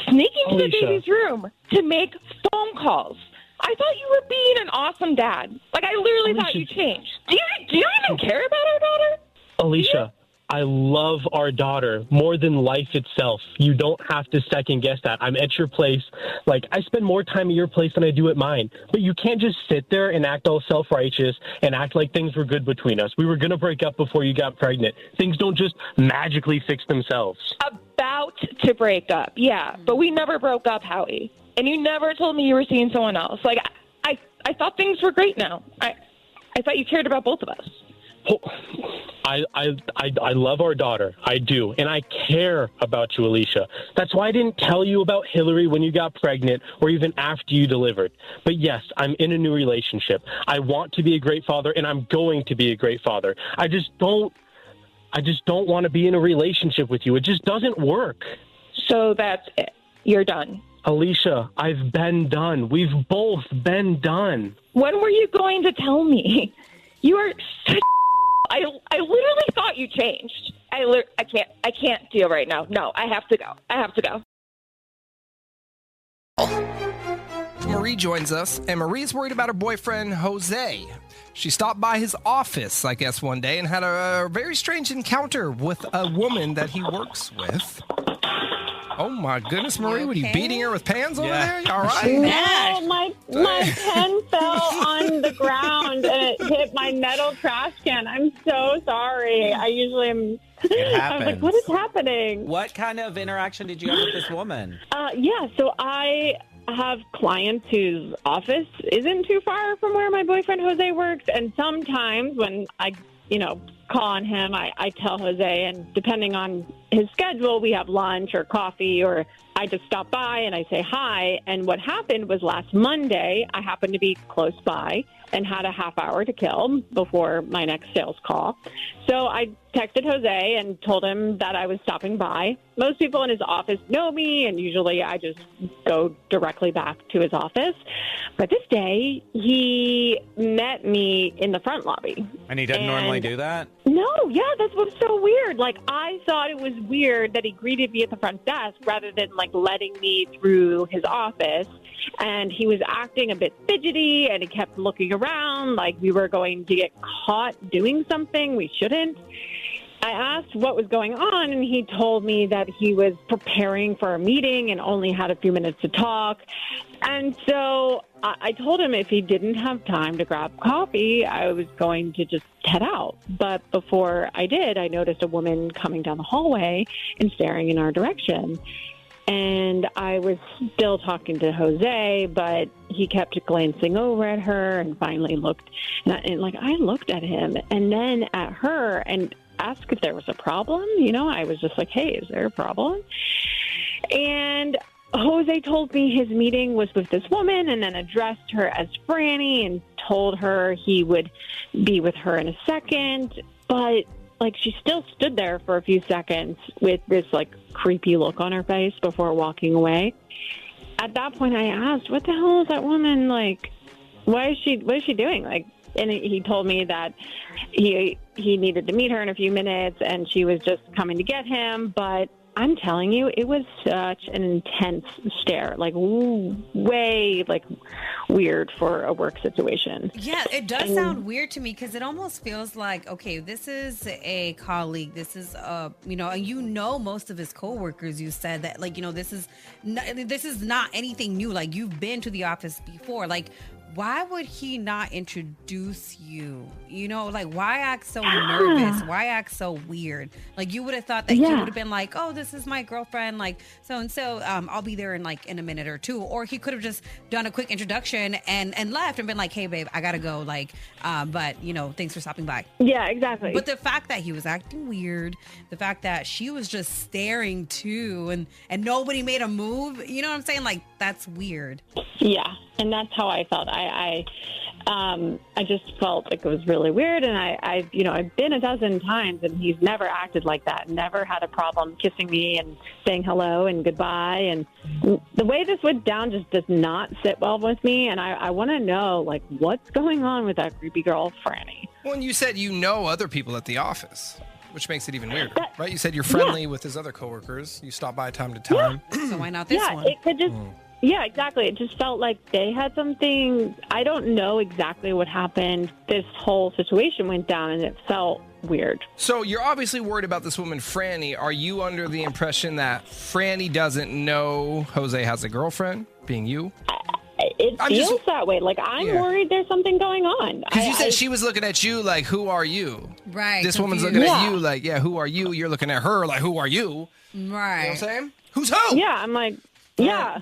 sneaking to the Alicia. baby's room to make phone calls. I thought you were being an awesome dad. Like, I literally thought you changed. Do you even care about our daughter? Alicia, I love our daughter more than life itself. You don't have to second guess that. I'm at your place. Like, I spend more time at your place than I do at mine. But you can't just sit there and act all self-righteous and act like things were good between us. We were going to break up before you got pregnant. Things don't just magically fix themselves. About to break up, yeah. But we never broke up, Howie. And you never told me you were seeing someone else. Like, I thought things were great now. I thought you cared about both of us. I love our daughter. I do. And I care about you, Alicia. That's why I didn't tell you about Hillary when you got pregnant or even after you delivered. But yes, I'm in a new relationship. I want to be a great father, and I'm going to be a great father. I just don't want to be in a relationship with you. It just doesn't work. So that's it. You're done. Alicia, I've been done. We've both been done. When were you going to tell me? You are such I literally thought you changed. I can't deal right now. No, I have to go. Marie joins us, and Marie's worried about her boyfriend, Jose. She stopped by his office, I guess, one day and had a very strange encounter with a woman that he works with. Oh, my goodness, Marie. Were you beating her with pans over there? All right. No, my pen fell on the ground and it hit my metal trash can. I'm so sorry. I usually am. It I was like, what is happening? What kind of interaction did you have with this woman? So I have clients whose office isn't too far from where my boyfriend Jose works, and sometimes when I, call on him, I tell Jose, and depending on his schedule, we have lunch or coffee, or I just stop by and I say hi. And what happened was last Monday, I happened to be close by and had a half hour to kill before my next sales call. So I texted Jose and told him that I was stopping by. Most people in his office know me, and usually I just go directly back to his office. But this day, he met me in the front lobby. And he doesn't normally do that? No, yeah, that's what's so weird. Like, I thought it was weird that he greeted me at the front desk rather than, letting me through his office. And he was acting a bit fidgety, and he kept looking around like we were going to get caught doing something we shouldn't. I asked what was going on, and he told me that he was preparing for a meeting and only had a few minutes to talk. And so I told him if he didn't have time to grab coffee, I was going to just head out. But before I did, I noticed a woman coming down the hallway and staring in our direction. And I was still talking to Jose, but he kept glancing over at her and finally looked. And I looked at him and then at her and asked if there was a problem. I was just like, hey, is there a problem? And Jose told me his meeting was with this woman and then addressed her as Franny and told her he would be with her in a second. But she still stood there for a few seconds with this creepy look on her face before walking away. At that point, I asked, "What the hell is that woman like? What is she doing?" And he told me that he needed to meet her in a few minutes, and she was just coming to get him. But I'm telling you, it was such an intense stare, way weird for a work situation. Yeah, it does sound weird to me because it almost feels like, okay, this is a colleague. This is most of his coworkers. You said that, this is not anything new. You've been to the office before. Why would he not introduce you? Why act so nervous? Why act so weird? You would have thought that he would have been like, oh, this is my girlfriend, so-and-so. I'll be there in a minute or two. Or he could have just done a quick introduction and left and been like, hey, babe, I got to go. But, thanks for stopping by. Yeah, exactly. But the fact that he was acting weird, the fact that she was just staring too and nobody made a move, you know what I'm saying? That's weird. Yeah. And that's how I felt. I just felt like it was really weird. And I've been a dozen times and he's never acted like that. Never had a problem kissing me and saying hello and goodbye. And the way this went down just does not sit well with me. And I want to know, what's going on with that creepy girl, Franny? Well, and you said other people at the office, which makes it even weirder, right? You said you're friendly with his other coworkers. You stop by time to time. So why not this one? It could just... Yeah, exactly. It just felt like they had something. I don't know exactly what happened. This whole situation went down and it felt weird. So you're obviously worried about this woman, Franny. Are you under the impression that Franny doesn't know Jose has a girlfriend, being you? It feels that way. I'm worried there's something going on. Because you said she was looking at you like, who are you? Right. This woman's looking at you like, who are you? You're looking at her like, who are you? Right. You know what I'm saying? Who's who? Yeah, I'm like, yeah.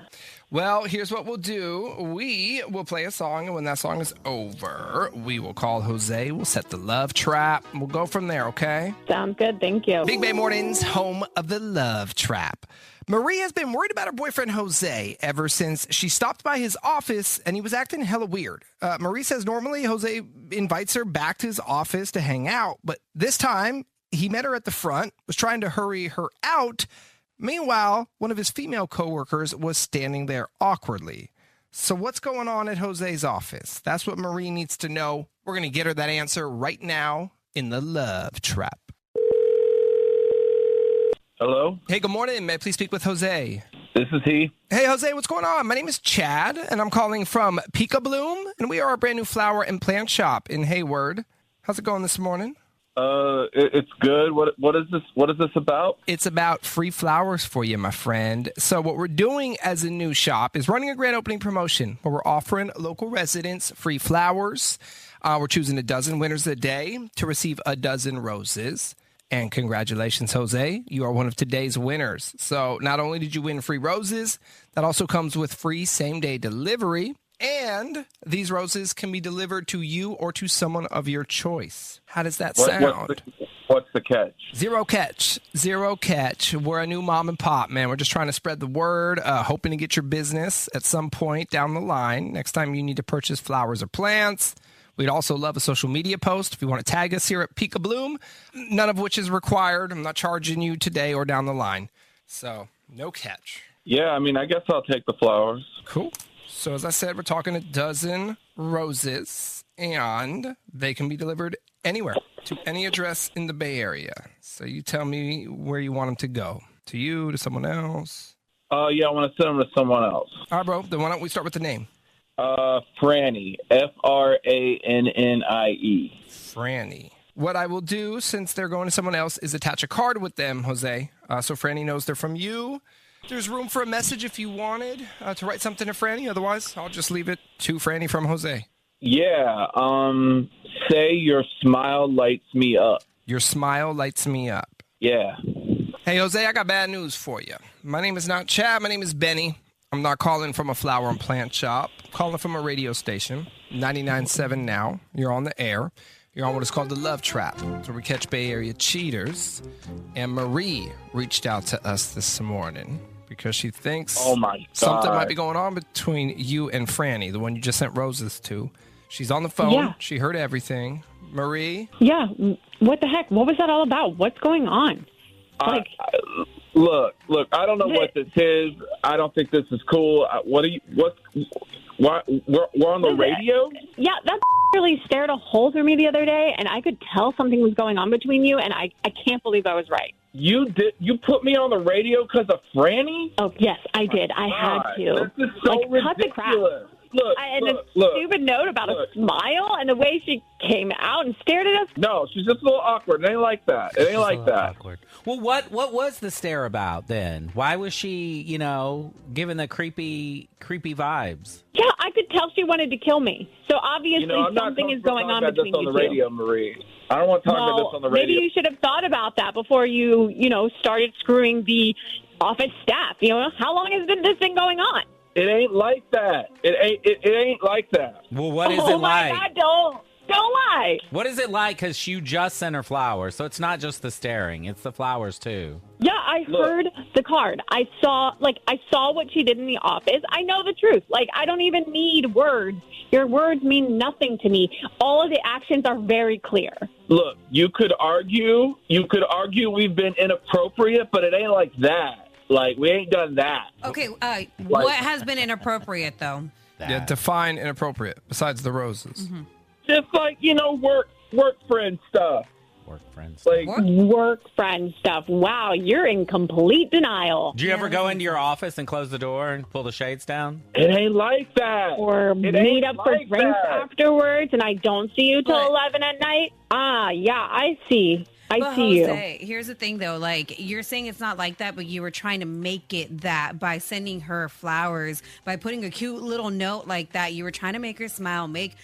Well, here's what we'll do. We will play a song, and when that song is over, we will call Jose. We'll set the love trap, and we'll go from there, okay? Sounds good. Thank you. Big Bay Mornings, home of the love trap. Marie has been worried about her boyfriend, Jose, ever since she stopped by his office, and he was acting hella weird. Marie says normally Jose invites her back to his office to hang out, but this time he met her at the front, was trying to hurry her out. Meanwhile, one of his female coworkers was standing there awkwardly. So what's going on at Jose's office? That's what Marie needs to know. We're going to get her that answer right now in the Love Trap. Hello? Hey, good morning. May I please speak with Jose? This is he. Hey, Jose, what's going on? My name is Chad, and I'm calling from Pika Bloom, and we are a brand new flower and plant shop in Hayward. How's it going this morning? It's good. What is this? What is this about? It's about free flowers for you, my friend. So what we're doing as a new shop is running a grand opening promotion where we're offering local residents free flowers. We're choosing a dozen winners a day to receive a dozen roses. And congratulations, Jose. You are one of today's winners. So not only did you win free roses, that also comes with free same-day delivery. And these roses can be delivered to you or to someone of your choice. How does that sound? What's the catch? Zero catch. Zero catch. We're a new mom and pop, man. We're just trying to spread the word, hoping to get your business at some point down the line. Next time you need to purchase flowers or plants. We'd also love a social media post if you want to tag us here at Pika Bloom, none of which is required. I'm not charging you today or down the line. So, no catch. Yeah, I mean, I guess I'll take the flowers. Cool. So, as I said, we're talking a dozen roses, and they can be delivered anywhere to any address in the Bay Area. So, you tell me where you want them to go. To you, to someone else? Yeah, I want to send them to someone else. All right, bro. Then why don't we start with the name? Franny. Frannie. Franny. What I will do, since they're going to someone else, is attach a card with them, Jose. So Franny knows they're from you. There's room for a message if you wanted to write something to Franny. Otherwise, I'll just leave it to Franny from Jose. Yeah. Say your smile lights me up. Your smile lights me up. Yeah. Hey, Jose, I got bad news for you. My name is not Chad. My name is Benny. I'm not calling from a flower and plant shop. I'm calling from a radio station, 99.7 now. You're on the air. You're on what is called the Love Trap, where we catch Bay Area cheaters. And Marie reached out to us this morning because she thinks something might be going on between you and Franny, the one you just sent roses to. She's on the phone. Yeah. She heard everything. Marie? Yeah. What the heck? What was that all about? What's going on? Look, I don't know what this is. I don't think this is cool. Why, we're on the radio? Yeah, that really stared a hole through me the other day, and I could tell something was going on between you, and I can't believe I was right. You put me on the radio because of Franny? Oh, yes, I did. I had to. This is so ridiculous. Cut the crap. Look, stupid note about a smile and the way she came out and stared at us. No, she's just a little awkward. It ain't like that. It ain't like that. Awkward. Well, what was the stare about then? Why was she, giving the creepy vibes? Yeah, I could tell she wanted to kill me. So obviously something is going on between you two. On the radio, Marie. I don't want to talk about this on the radio. Maybe you should have thought about that before you, started screwing the office staff. How long has this been going on? It ain't like that. It ain't like that. Well, what is it like? Oh, my God, don't lie. What is it like? Because you just sent her flowers, so it's not just the staring. It's the flowers, too. Yeah, I heard the card. I saw what she did in the office. I know the truth. I don't even need words. Your words mean nothing to me. All of the actions are very clear. Look, you could argue we've been inappropriate, but it ain't like that. We ain't done that. Okay, what has been inappropriate, though? Yeah, define inappropriate, besides the roses. Mm-hmm. Just work friend stuff. Work friend stuff. Work friend stuff. Wow, you're in complete denial. Do you ever go into your office and close the door and pull the shades down? It ain't like that. Or meet up for drinks afterwards and I don't see you till 11 at night? Yeah, I see. I see Jose, here's the thing, though. You're saying it's not like that, but you were trying to make it that by sending her flowers, by putting a cute little note like that. You were trying to make her smile, make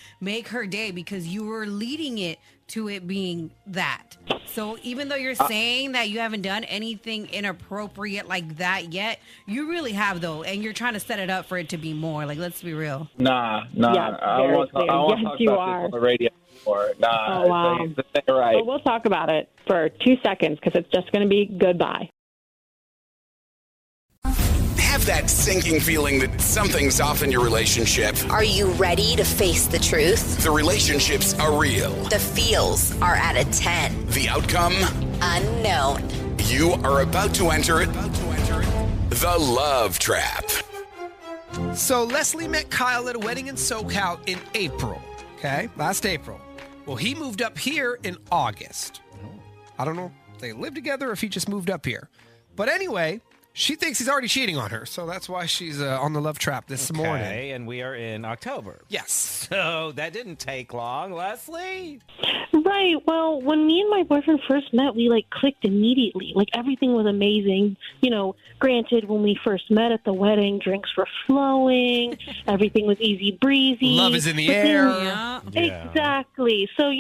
her day, because you were leading it to it being that. So even though you're saying that you haven't done anything inappropriate like that yet, you really have, though, and you're trying to set it up for it to be more. Let's be real. Nah. Yeah, I want to talk about this on the radio. Oh, wow. This ain't right. Well, we'll talk about it for 2 seconds because it's just going to be goodbye. Have that sinking feeling that something's off in your relationship. Are you ready to face the truth? The relationships are real. The feels are at a 10. The outcome? Unknown. You are about to enter the Love Trap. So Leslie met Kyle at a wedding in SoCal in April. Okay, last April. Well, he moved up here in August. I don't know if they live together or if he just moved up here. But anyway, she thinks he's already cheating on her, so that's why she's on the Love Trap this morning. Okay, and we are in October. Yes. So that didn't take long, Leslie. Right. Right. Well, when me and my boyfriend first met, we clicked immediately. Everything was amazing. Granted, when we first met at the wedding, drinks were flowing. Everything was easy breezy. Love is in the air. Yeah. Exactly. So,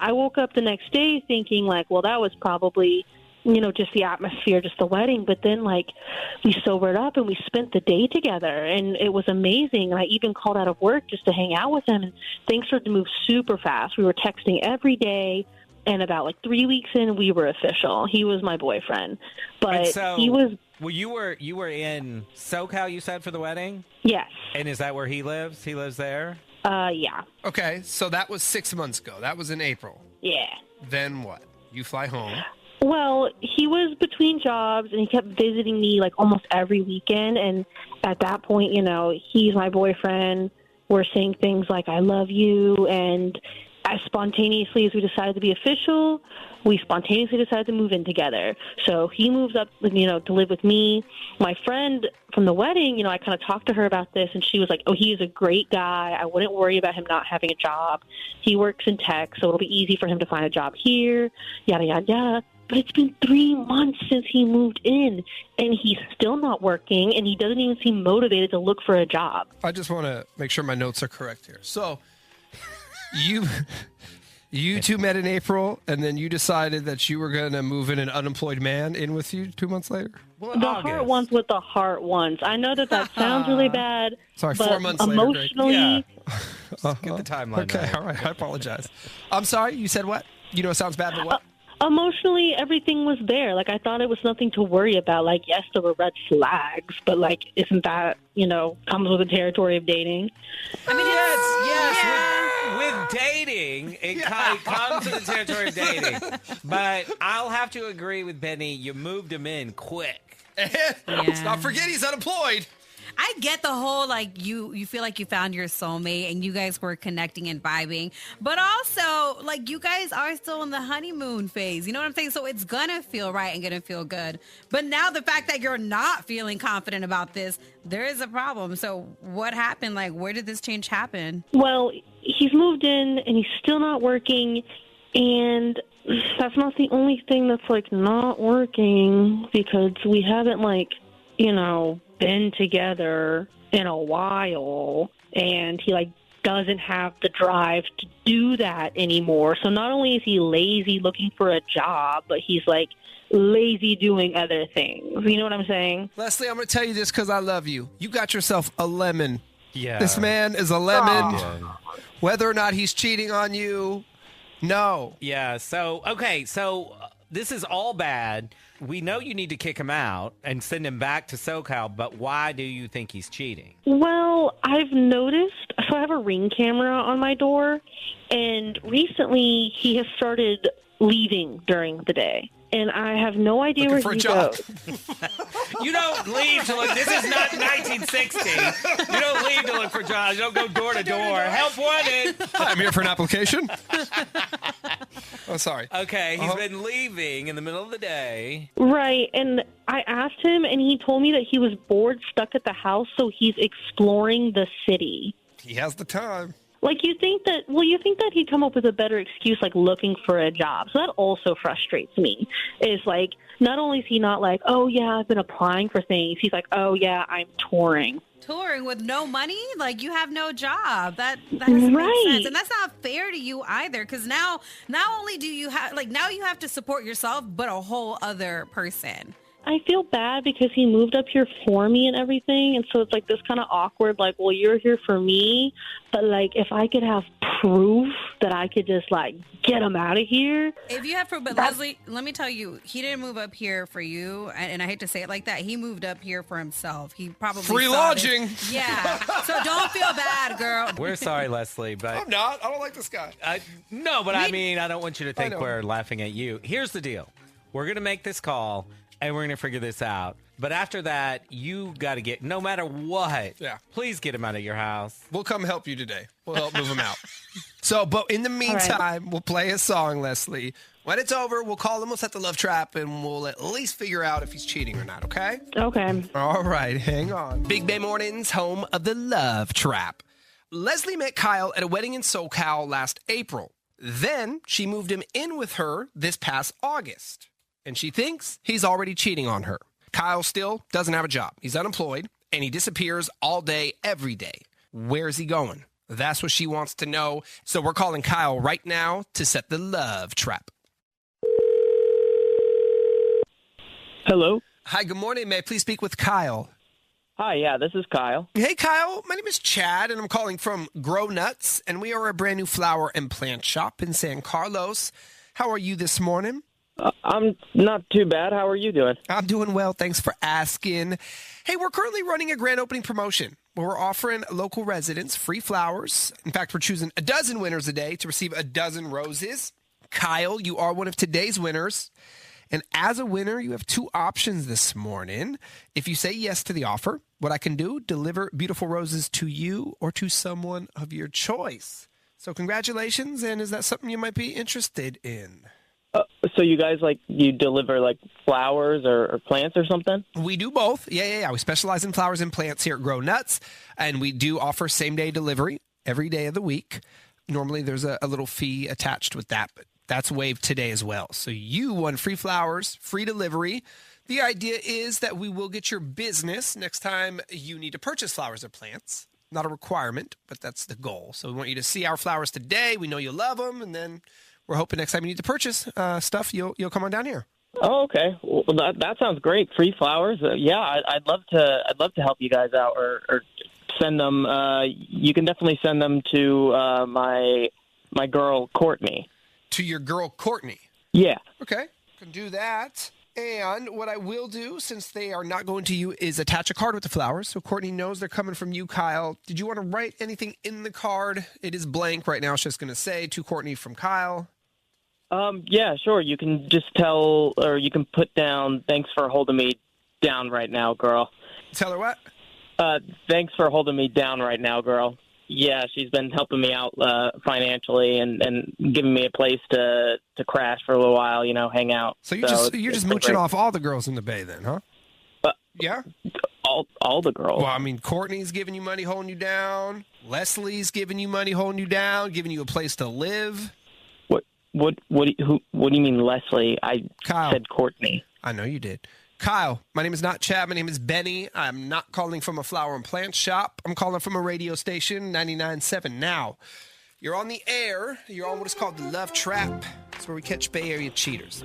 I woke up the next day thinking well, that was probably, just the atmosphere, just the wedding. But then we sobered up and we spent the day together and it was amazing. And I even called out of work just to hang out with him and things started to move super fast. We were texting every day and about 3 weeks in, we were official. He was my boyfriend, but he was. Well, you were in SoCal, you said, for the wedding? Yes. And is that where he lives? He lives there? Yeah. Okay, so that was 6 months ago. That was in April. Yeah. Then what? You fly home. Well, he was between jobs and he kept visiting me almost every weekend. And at that point, he's my boyfriend. We're saying things like, I love you. And as spontaneously as we decided to be official, we spontaneously decided to move in together. So he moves up, to live with me. My friend from the wedding, I kind of talked to her about this and she was like, oh, he is a great guy. I wouldn't worry about him not having a job. He works in tech, so it'll be easy for him to find a job here, yada, yada, yada. But it's been 3 months since he moved in, and he's still not working, and he doesn't even seem motivated to look for a job. I just want to make sure my notes are correct here. So, you two met in April, and then you decided that you were going to move in an unemployed man in with you 2 months later? Well, the heart ones with the heart ones. I know that sounds really bad. Sorry, but 4 months emotionally, later. Yeah. Get the timeline. Okay, right. all right. I apologize. I'm sorry. You said what? It sounds bad, but what? Emotionally, everything was there. I thought it was nothing to worry about. Yes, there were red flags, but isn't that, comes with the territory of dating? I mean, Yes. With dating, it comes with the territory of dating. But I'll have to agree with Benny. You moved him in quick. Let's not forget he's unemployed. I get the whole you feel like you found your soulmate and you guys were connecting and vibing, but also you guys are still in the honeymoon phase. You know what I'm saying? So it's gonna feel right and gonna feel good. But now the fact that you're not feeling confident about this, there is a problem. So what happened? Where did this change happen? Well, he's moved in and he's still not working, and that's not the only thing that's not working because we haven't been together in a while, and he doesn't have the drive to do that anymore. So not only is he lazy looking for a job, but he's lazy doing other things. You know what I'm saying? Leslie, I'm going to tell you this because I love you. You got yourself a lemon. Yeah. This man is a lemon. Aww. Whether or not he's cheating on you, no. Yeah. So, okay. So this is all bad. We know you need to kick him out and send him back to SoCal, but why do you think he's cheating? Well, I've noticed, so I have a Ring camera on my door, and recently he has started leaving during the day. And I have no idea looking where he goes. You don't leave to look. This is not 1960. You don't leave to look for jobs. You don't go door to door. Help wanted. Hi, I'm here for an application. Oh, sorry. Okay, he's been leaving in the middle of the day. Right, and I asked him, and he told me that he was bored, stuck at the house, so he's exploring the city. He has the time. You think that he'd come up with a better excuse, looking for a job. So that also frustrates me. Is not only is he not oh, yeah, I've been applying for things. He's oh, yeah, I'm touring. Touring with no money? You have no job. That doesn't make sense. And that's not fair to you either, because now, not only do you have, now you have to support yourself, but a whole other person. I feel bad because he moved up here for me and everything, and so it's this kind of awkward, well, you're here for me, but if I could have proof that I could just get him out of here. If you have proof, but Leslie, let me tell you, he didn't move up here for you, and I hate to say it like that. He moved up here for himself. He probably free lodging. Yeah, so don't feel bad, girl. We're sorry, Leslie, but I'm not. I don't like this guy. No, but I mean, I don't want you to think we're laughing at you. Here's the deal: we're gonna make this call. And we're going to figure this out. But after that, you got to get, no matter what, please get him out of your house. We'll come help you today. We'll help move him out. So, but in the meantime, we'll play a song, Leslie. When it's over, we'll call him, we'll set the love trap, and we'll at least figure out if he's cheating or not, okay? Okay. All right, hang on. Big Bay Mornings, home of the love trap. Leslie met Kyle at a wedding in SoCal last April. Then she moved him in with her this past August, and she thinks he's already cheating on her. Kyle still doesn't have a job. He's unemployed, and he disappears all day, every day. Where's he going? That's what she wants to know. So we're calling Kyle right now to set the love trap. Hello. Hi, good morning. May I please speak with Kyle? Hi, yeah, this is Kyle. Hey, Kyle. My name is Chad, and I'm calling from Grow Nuts, and we are a brand new flower and plant shop in San Carlos. How are you this morning? I'm not too bad. How are you doing? I'm doing well. Thanks for asking. Hey, we're currently running a grand opening promotion where we're offering local residents free flowers. In fact, we're choosing a dozen winners a day to receive a dozen roses. Kyle, you are one of today's winners. And as a winner, you have two options this morning. If you say yes to the offer, what I can do, deliver beautiful roses to you or to someone of your choice. So congratulations, and is that something you might be interested in? So you guys, you deliver, flowers or plants or something? We do both. Yeah. We specialize in flowers and plants here at Grow Nuts, and we do offer same-day delivery every day of the week. Normally, there's a little fee attached with that, but that's waived today as well. So you won free flowers, free delivery. The idea is that we will get your business next time you need to purchase flowers or plants. Not a requirement, but that's the goal. So we want you to see our flowers today. We know you love them, and then we're hoping next time you need to purchase stuff, you'll come on down here. Oh, okay. Well, that sounds great. Free flowers. I'd love to help you guys out or send them. You can definitely send them to my girl Courtney. To your girl Courtney? Yeah. Okay, can do that. And what I will do, since they are not going to you, is attach a card with the flowers so Courtney knows they're coming from you, Kyle. Did you want to write anything in the card? It is blank right now. It's just going to say to Courtney from Kyle. Yeah, sure. You can just tell, or you can put down, thanks for holding me down right now, girl. Tell her what? Thanks for holding me down right now, girl. Yeah, she's been helping me out financially and giving me a place to crash for a little while, hang out. So you're just mooching off all the girls in the Bay then, huh? Yeah? All the girls. Well, I mean, Courtney's giving you money, holding you down. Leslie's giving you money, holding you down, giving you a place to live. What do you mean, Leslie? I said Courtney. I know you did. Kyle, my name is not Chad. My name is Benny. I'm not calling from a flower and plant shop. I'm calling from a radio station, 99.7 Now. You're on the air. You're on what is called the Love Trap. It's where we catch Bay Area cheaters.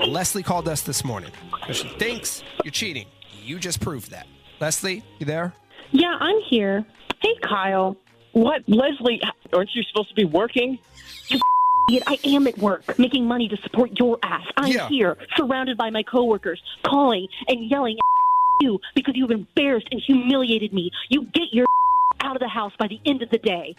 Leslie called us this morning because she thinks you're cheating. You just proved that. Leslie, you there? Yeah, I'm here. Hey, Kyle. What? Leslie, aren't you supposed to be working? You idiot. I am at work, making money to support your ass. I'm here, surrounded by my coworkers, calling and yelling at you because you've embarrassed and humiliated me. You get your out of the house by the end of the day.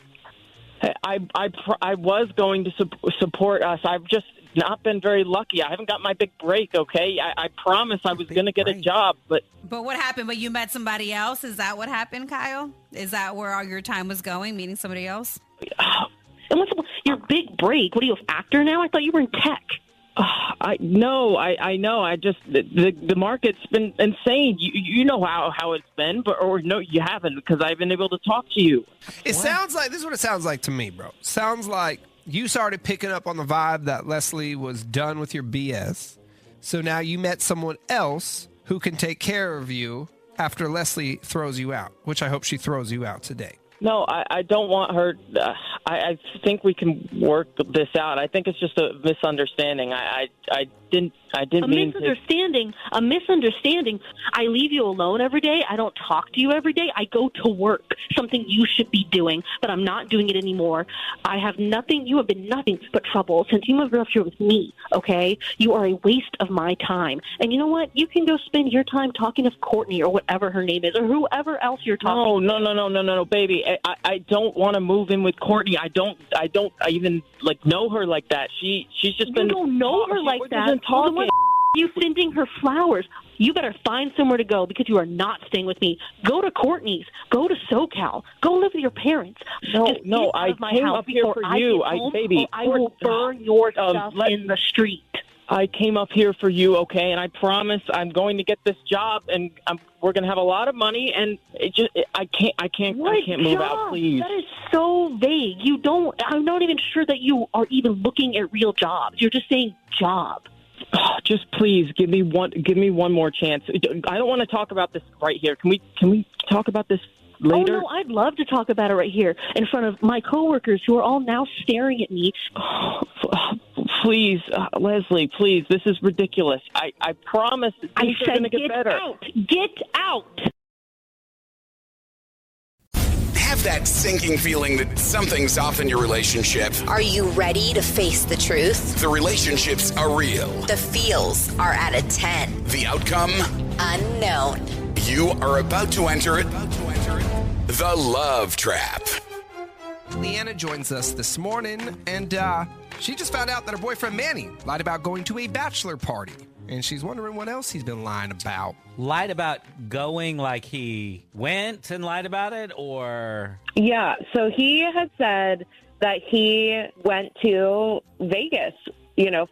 I was going to support us. I've just not been very lucky. I haven't got my big break, okay? I promise I was going to get a job, but... But what happened? But you met somebody else? Is that what happened, Kyle? Is that where all your time was going, meeting somebody else? And what's your big break? What are you, an actor now? I thought you were in tech. I know. I just the market's been insane. You know how it's been, or no, you haven't because I've been able to talk to you. It sounds like this is what it sounds like to me, bro. Sounds like you started picking up on the vibe that Leslie was done with your BS. So now you met someone else who can take care of you after Leslie throws you out, which I hope she throws you out today. No, I don't want her. I think we can work this out. I think it's just a misunderstanding. I didn't mean to. A misunderstanding. I leave you alone every day. I don't talk to you every day. I go to work, something you should be doing, but I'm not doing it anymore. I have nothing. You have been nothing but trouble since you moved up here with me, okay? You are a waste of my time. And you know what? You can go spend your time talking to Courtney or whatever her name is or whoever else you're talking to. No, baby. I don't want to move in with Courtney. I don't even know her like that. She's just been. You don't know her like that. Talking. What are you sending her flowers? You better find somewhere to go because you are not staying with me. Go to Courtney's. Go to SoCal. Go live with your parents. I came up here for you. I will burn your stuff in the street. I came up here for you, okay? And I promise I'm going to get this job, and we're going to have a lot of money. And I can't move out, please. That is so vague. I'm not even sure that you are even looking at real jobs. You're just saying job. Oh, just please give me one more chance. I don't want to talk about this right here. Can we talk about this later? Oh, no, I'd love to talk about it right here in front of my coworkers who are all now staring at me. Please, Leslie, please. This is ridiculous. I promise things are going to get better. Get out. Have that sinking feeling that something's off in your relationship. Are you ready to face the truth? The relationships are real. The feels are at a 10. The outcome? Unknown. You are about to enter it. The Love Trap. Lyanna joins us this morning, and she just found out that her boyfriend Manny lied about going to a bachelor party. And she's wondering what else he's been lying about. Lied about going, like he went and lied about it, or? Yeah, so he had said that he went to Vegas,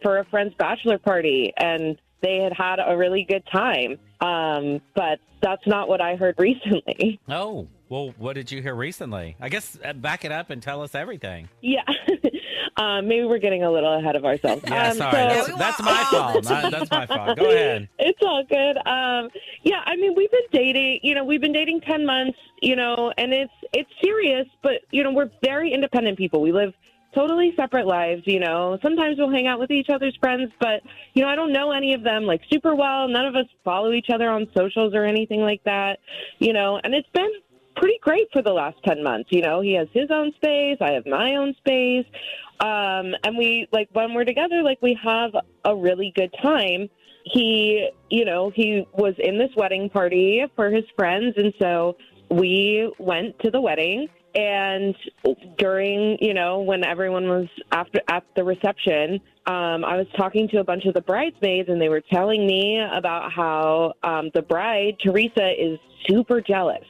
for a friend's bachelor party, and they had a really good time. But that's not what I heard recently. Oh, well, what did you hear recently? I guess back it up and tell us everything. Yeah. Maybe we're getting a little ahead of ourselves. Yeah, sorry. That's my fault. That's my fault. Go ahead. It's all good. Yeah, I mean, we've been dating, we've been dating 10 months, and it's serious, but, we're very independent people. We live totally separate lives, Sometimes we'll hang out with each other's friends, but, I don't know any of them, super well. None of us follow each other on socials or anything like that, and it's been pretty great for the last 10 months. He has his own space. I have my own space. And we, when we're together, we have a really good time. He was in this wedding party for his friends. And so we went to the wedding, and during, when everyone was at the reception, I was talking to a bunch of the bridesmaids, and they were telling me about how, the bride, Teresa, is super jealous.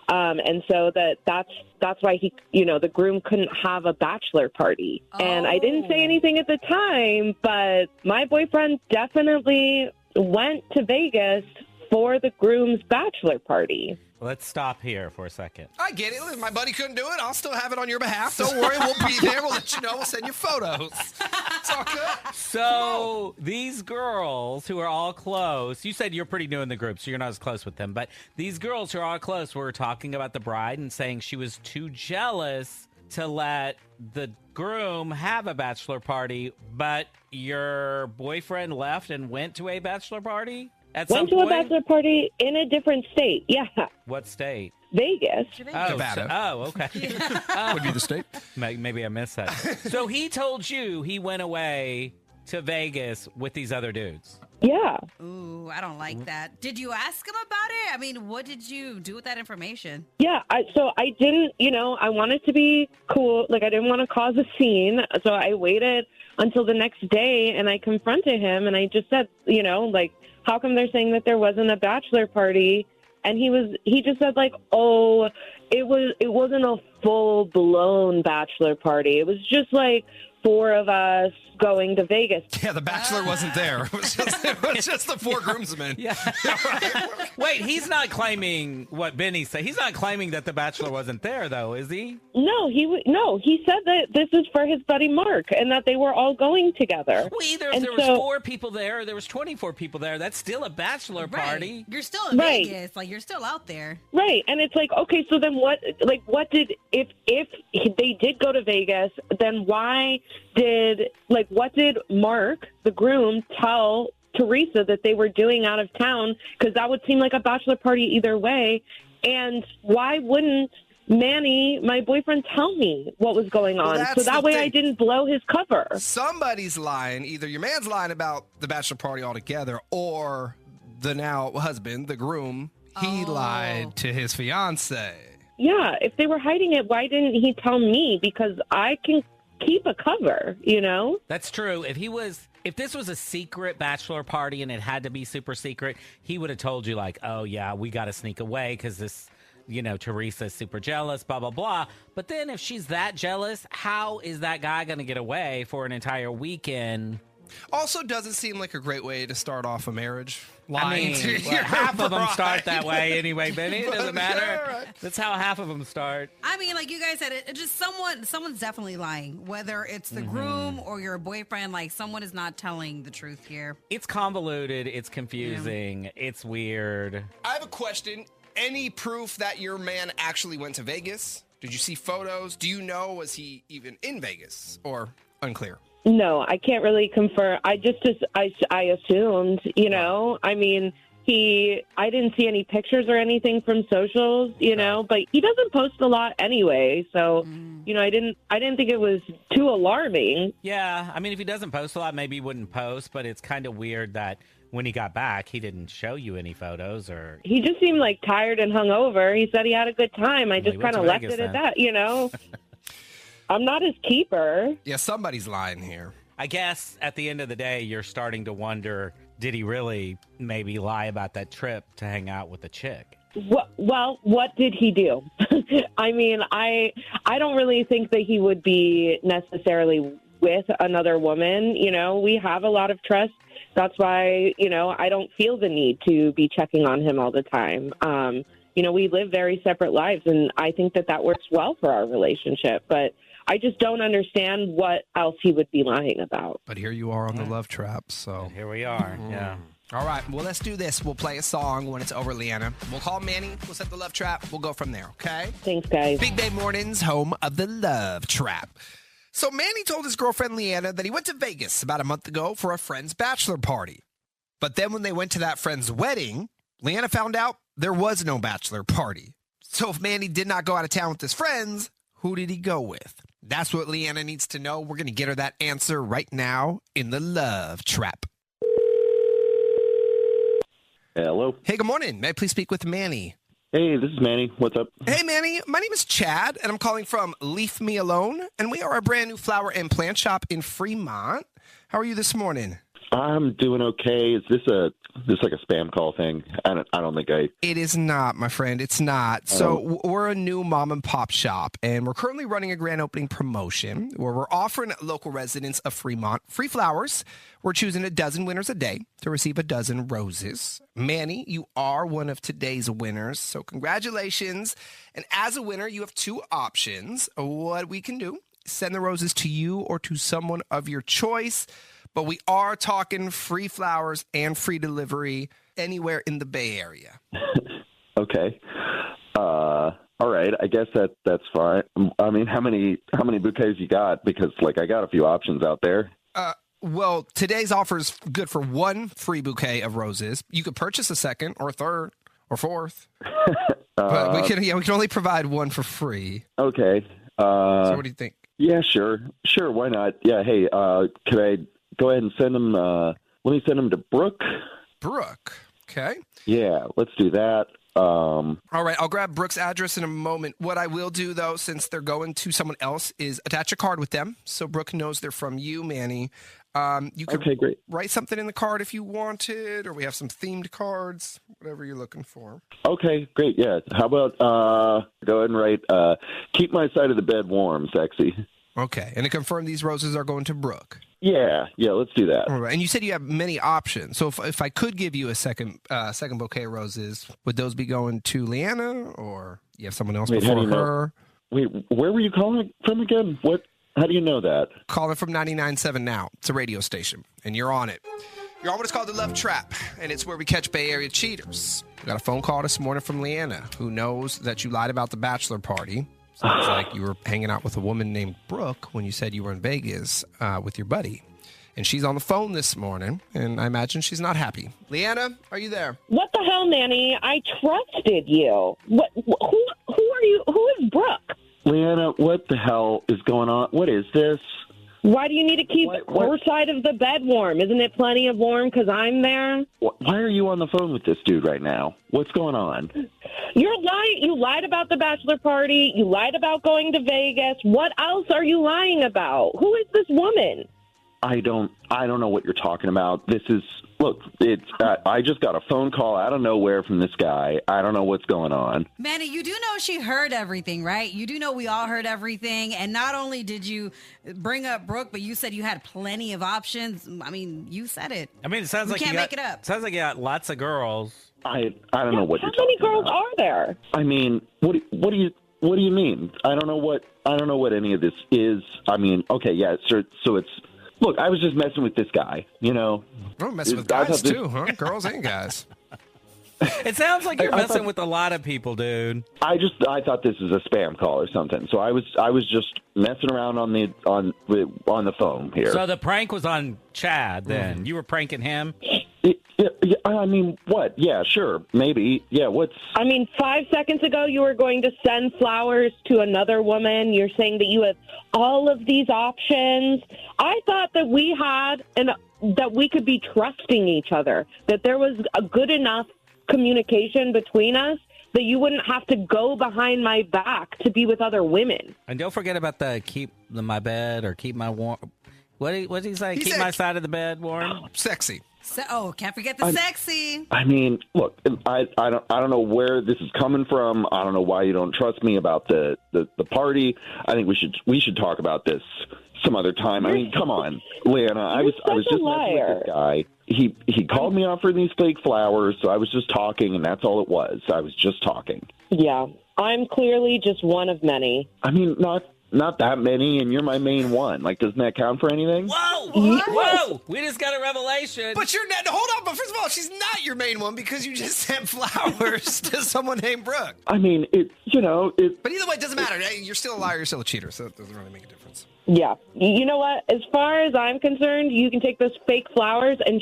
And so that's why the groom couldn't have a bachelor party. Oh. And I didn't say anything at the time, but my boyfriend definitely went to Vegas for the groom's bachelor party. Let's stop here for a second. I get it. If my buddy couldn't do it, I'll still have it on your behalf. Don't worry. We'll be there. We'll let you know. We'll send you photos. It's all good. So these girls who are all close, you said you're pretty new in the group, so you're not as close with them. But these girls who are all close were talking about the bride and saying she was too jealous to let the groom have a bachelor party. But your boyfriend left and went to a bachelor party? Went to a bachelor party in a different state. Yeah. What state? Vegas. Okay. Would be the state. Maybe I missed that. So he told you he went away to Vegas with these other dudes. Yeah. Ooh, I don't like that. Did you ask him about it? I mean, what did you do with that information? Yeah, so I didn't, I wanted to be cool. I didn't want to cause a scene. So I waited until the next day, and I confronted him, and I just said, how come they're saying that there wasn't a bachelor party? And he just said oh, it wasn't a full blown bachelor party. It was just 4 of us going to Vegas. Yeah, the bachelor wasn't there. It was just the 4 groomsmen. Yeah. Wait, he's not claiming what Benny said. He's not claiming that the bachelor wasn't there, though, is he? No, he said that this is for his buddy Mark and that they were all going together. Well, either if there was 4 people there or there was 24 people there, that's still a bachelor party. You're still in Vegas. You're still out there. Right. And it's okay, so then what if they did go to Vegas, then why did, what did Mark, the groom, tell Teresa that they were doing out of town? Because that would seem like a bachelor party either way. And why wouldn't Manny, my boyfriend, tell me what was going on? So that way I didn't blow his cover. Somebody's lying. Either your man's lying about the bachelor party altogether, or the now husband, the groom, he lied to his fiance. Yeah, if they were hiding it, why didn't he tell me? Because I can keep a cover, That's true. If this was a secret bachelor party and it had to be super secret, he would have told you oh yeah, we got to sneak away because this, Teresa's super jealous, blah, blah, blah. But then if she's that jealous, how is that guy going to get away for an entire weekend Also, doesn't seem like a great way to start off a marriage. I mean, half of them start that way anyway, Benny. It doesn't matter. Yeah, right. That's how half of them start. I mean, like you guys said, it just someone's definitely lying. Whether it's the groom or your boyfriend, like someone is not telling the truth here. It's convoluted. It's confusing. It's weird. I have a question. Any proof that your man actually went to Vegas? Did you see photos? Do you know, was he even in Vegas? Or unclear? No, I can't really confirm. I assumed, I mean, I didn't see any pictures or anything from socials, but he doesn't post a lot anyway. So, I didn't think it was too alarming. Yeah. I mean, if he doesn't post a lot, maybe he wouldn't post, but it's kind of weird that when he got back, he didn't show you any photos or. He just seemed like tired and hungover. He said he had a good time. I just kind of left it at that, I'm not his keeper. Yeah, somebody's lying here. I guess at the end of the day, you're starting to wonder, did he really maybe lie about that trip to hang out with the chick? Well, what did he do? I mean, I don't really think that he would be necessarily with another woman. We have a lot of trust. That's why, I don't feel the need to be checking on him all the time. We live very separate lives, and I think that works well for our relationship. But I just don't understand what else he would be lying about. But here you are on the love trap, so. And here we are, yeah. All right, well, let's do this. We'll play a song when it's over, Lyanna. We'll call Manny. We'll set the love trap. We'll go from there, okay? Thanks, guys. Big Bay Mornings, home of the love trap. So Manny told his girlfriend, Lyanna, that he went to Vegas about a month ago for a friend's bachelor party. But then when they went to that friend's wedding, Lyanna found out there was no bachelor party. So if Manny did not go out of town with his friends, who did he go with? That's what Lyanna needs to know. We're going to get her that answer right now in the love trap. Hello. Hey, good morning. May I please speak with Manny? Hey, this is Manny. What's up? Hey, Manny. My name is Chad, and I'm calling from Leave Me Alone, and we are a brand new flower and plant shop in Fremont. How are you this morning? I'm doing okay. Is this like a spam call thing? I don't think I. It is not, my friend. It's not. So we're a new mom and pop shop, and we're currently running a grand opening promotion where we're offering local residents of Fremont free flowers. We're choosing a dozen winners a day to receive a dozen roses. Manny, you are one of today's winners, so congratulations. And as a winner, you have two options. What we can do, send the roses to you or to someone of your choice. But we are talking free flowers and free delivery anywhere in the Bay Area. Okay. All right. I guess that's fine. I mean, how many bouquets you got? Because I got a few options out there. Well, today's offer is good for one free bouquet of roses. You could purchase a second or third or fourth. But we can only provide one for free. Okay. So what do you think? Yeah, sure. Why not? Yeah. Hey, could I go ahead and send them? Let me send them to Brooke. Brooke. Okay. Yeah, let's do that. All right, I'll grab Brooke's address in a moment. What I will do, though, since they're going to someone else, is attach a card with them so Brooke knows they're from you, Manny. You could great. Write something in the card if you wanted, or we have some themed cards, whatever you're looking for. Okay, great. Yeah. How about go ahead and write, keep my side of the bed warm, sexy. Okay, and to confirm these roses are going to Brooke. Yeah, let's do that. All right, and you said you have many options. So if I could give you a second bouquet of roses, would those be going to Lyanna, or you have someone else before her? Wait, where were you calling from again? What? How do you know that? Calling from 99.7 Now. It's a radio station, and you're on it. You're on what is called the Love Trap, and it's where we catch Bay Area cheaters. We got a phone call this morning from Lyanna, who knows that you lied about the bachelor party. Sounds like you were hanging out with a woman named Brooke when you said you were in Vegas with your buddy. And she's on the phone this morning, and I imagine she's not happy. Lyanna, are you there? What the hell, Manny? I trusted you. Who are you? Who is Brooke? Lyanna, what the hell is going on? What is this? Why do you need to keep her side of the bed warm? Isn't it plenty of warm because I'm there? Why are you on the phone with this dude right now? What's going on? You're lying. You lied about the bachelor party. You lied about going to Vegas. What else are you lying about? Who is this woman? I don't know what you're talking about. I just got a phone call out of nowhere from this guy. I don't know what's going on. Manny, you do know she heard everything, right? You do know we all heard everything. And not only did you bring up Brooke, but you said you had plenty of options. I mean, you said it. I mean, it sounds like you can't make it up. Sounds like you got lots of girls. I don't know what you're How many talking girls about. are there? I mean, what do you mean? I don't know what any of this is. I mean, okay, yeah, so it's. Look, I was just messing with this guy, you know. Oh, messing with guys too, huh? Girls and guys. It sounds like you're messing with a lot of people, dude. I thought this was a spam call or something. So I was just messing around on the phone here. So the prank was on Chad then. You were pranking him? I mean, what? Yeah, sure. Maybe. Yeah, what's... I mean, 5 seconds ago, you were going to send flowers to another woman. You're saying that you have all of these options. I thought that we had, and that we could be trusting each other, that there was a good enough communication between us that you wouldn't have to go behind my back to be with other women. And don't forget about the keep my bed or keep my warm... What did he say? Keep my side of the bed warm? Sexy. Can't forget the sexy. I mean, look, I don't know where this is coming from. I don't know why you don't trust me about the party. I think we should talk about this some other time. I mean, come on, Lyanna. I was just messing with this guy. He called me off for these fake flowers, so I was just talking, and that's all it was. I was just talking. Yeah, I'm clearly just one of many. I mean, not that many, and you're my main one. Like, doesn't that count for anything? Whoa! Whoa! We just got a revelation. But you're not. Hold on. But first of all, she's not your main one because you just sent flowers to someone named Brooke. I mean, But either way, it doesn't matter. You're still a liar. You're still a cheater. So it doesn't really make a difference. Yeah. You know what? As far as I'm concerned, you can take those fake flowers and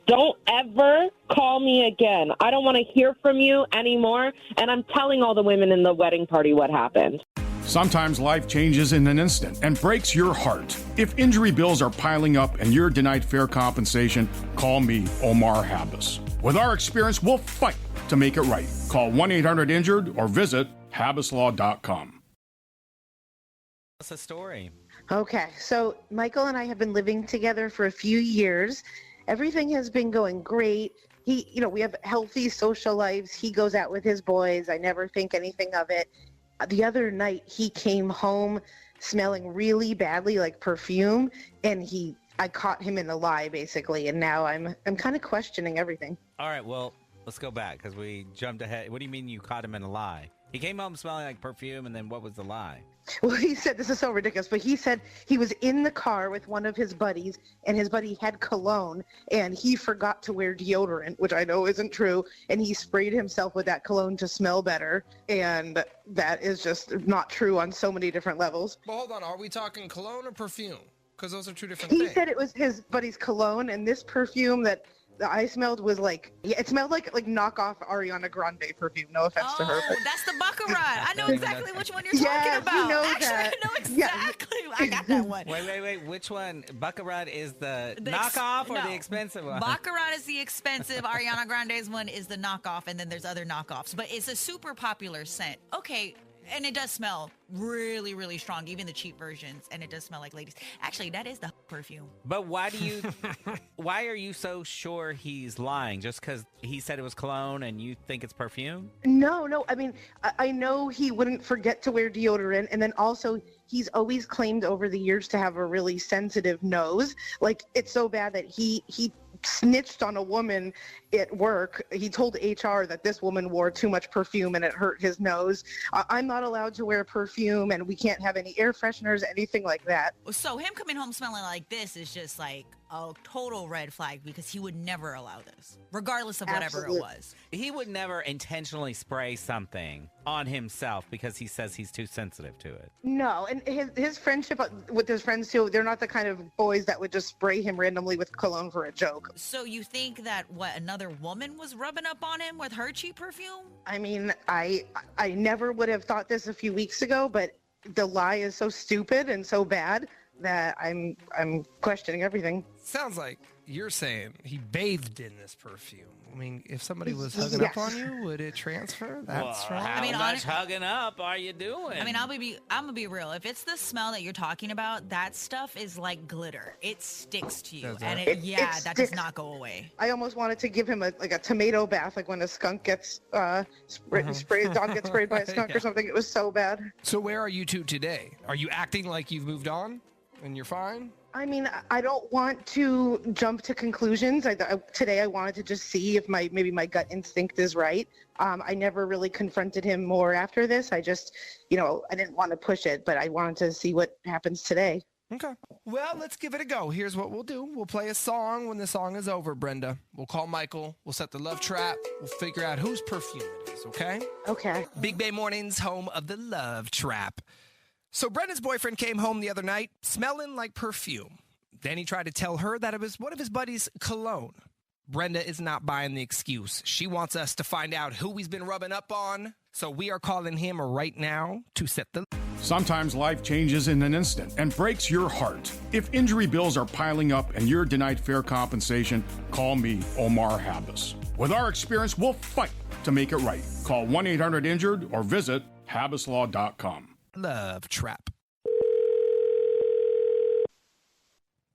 Don't ever call me again. I don't want to hear from you anymore. And I'm telling all the women in the wedding party what happened. Sometimes life changes in an instant and breaks your heart. If injury bills are piling up and you're denied fair compensation, call me, Omar Habas. With our experience, we'll fight to make it right. Call 1-800-INJURED or visit habaslaw.com. What's the story? Okay, so Michael and I have been living together for a few years. Everything has been going great. We have healthy social lives. He goes out with his boys. I never think anything of it. The other night, he came home smelling really badly, like perfume, and I caught him in a lie, basically, and now I'm kind of questioning everything. All right, well, let's go back, because we jumped ahead. What do you mean you caught him in a lie? He came home smelling like perfume, and then what was the lie? Well, he said, this is so ridiculous, but he said he was in the car with one of his buddies, and his buddy had cologne, and he forgot to wear deodorant, which I know isn't true, and he sprayed himself with that cologne to smell better, and that is just not true on so many different levels. Well, hold on. Are we talking cologne or perfume? Because those are two different things. He said it was his buddy's cologne, and this perfume that I smelled was it smelled like knockoff Ariana Grande perfume. No offense to her. But... that's the Baccarat. I know exactly which one you're talking about. You know Actually, that. I know exactly. Yeah. I got that one. Wait. Which one? Baccarat is the knockoff or the expensive one? Baccarat is the expensive. Ariana Grande's one is the knockoff, and then there's other knockoffs. But it's a super popular scent. Okay. And it does smell really, really strong, even the cheap versions. And it does smell like ladies. Actually, that is the perfume. But why are you so sure he's lying? Just because he said it was cologne and you think it's perfume? No. I mean, I know he wouldn't forget to wear deodorant. And then also, he's always claimed over the years to have a really sensitive nose. Like, it's so bad that he snitched on a woman at work. He told HR that this woman wore too much perfume and it hurt his nose. I'm not allowed to wear perfume, and we can't have any air fresheners, anything like that. So him coming home smelling like this is just like a total red flag, because he would never allow this, regardless of whatever it was. He would never intentionally spray something on himself because he says he's too sensitive to it. No, and his friendship with his friends too, they're not the kind of boys that would just spray him randomly with cologne for a joke. So you think that another woman was rubbing up on him with her cheap perfume? I mean, I never would have thought this a few weeks ago, but the lie is so stupid and so bad that I'm questioning everything. Sounds like you're saying he bathed in this perfume. I mean, if somebody was hugging up on you, would it transfer? That's right. How much hugging up are you doing? I mean, I'm gonna be real. If it's the smell that you're talking about, that stuff is like glitter. It sticks to you, and that does not go away. I almost wanted to give him a tomato bath, like when a skunk gets sprayed, dog gets sprayed by a skunk or something. It was so bad. So where are you two today? Are you acting like you've moved on and you're fine? I mean, I don't want to jump to conclusions. Today I wanted to just see if maybe my gut instinct is right. I never really confronted him more after this. I just, I didn't want to push it, but I wanted to see what happens today. Okay. Well, let's give it a go. Here's what we'll do. We'll play a song. When the song is over, Brenda, we'll call Michael. We'll set the love trap. We'll figure out whose perfume it is, okay? Okay. Big Bay Mornings, home of the love trap. So Brenda's boyfriend came home the other night smelling like perfume. Then he tried to tell her that it was one of his buddies' cologne. Brenda is not buying the excuse. She wants us to find out who he's been rubbing up on. So we are calling him right now to set the... Sometimes life changes in an instant and breaks your heart. If injury bills are piling up and you're denied fair compensation, call me, Omar Habas. With our experience, we'll fight to make it right. Call 1-800-INJURED or visit habaslaw.com. Love trap.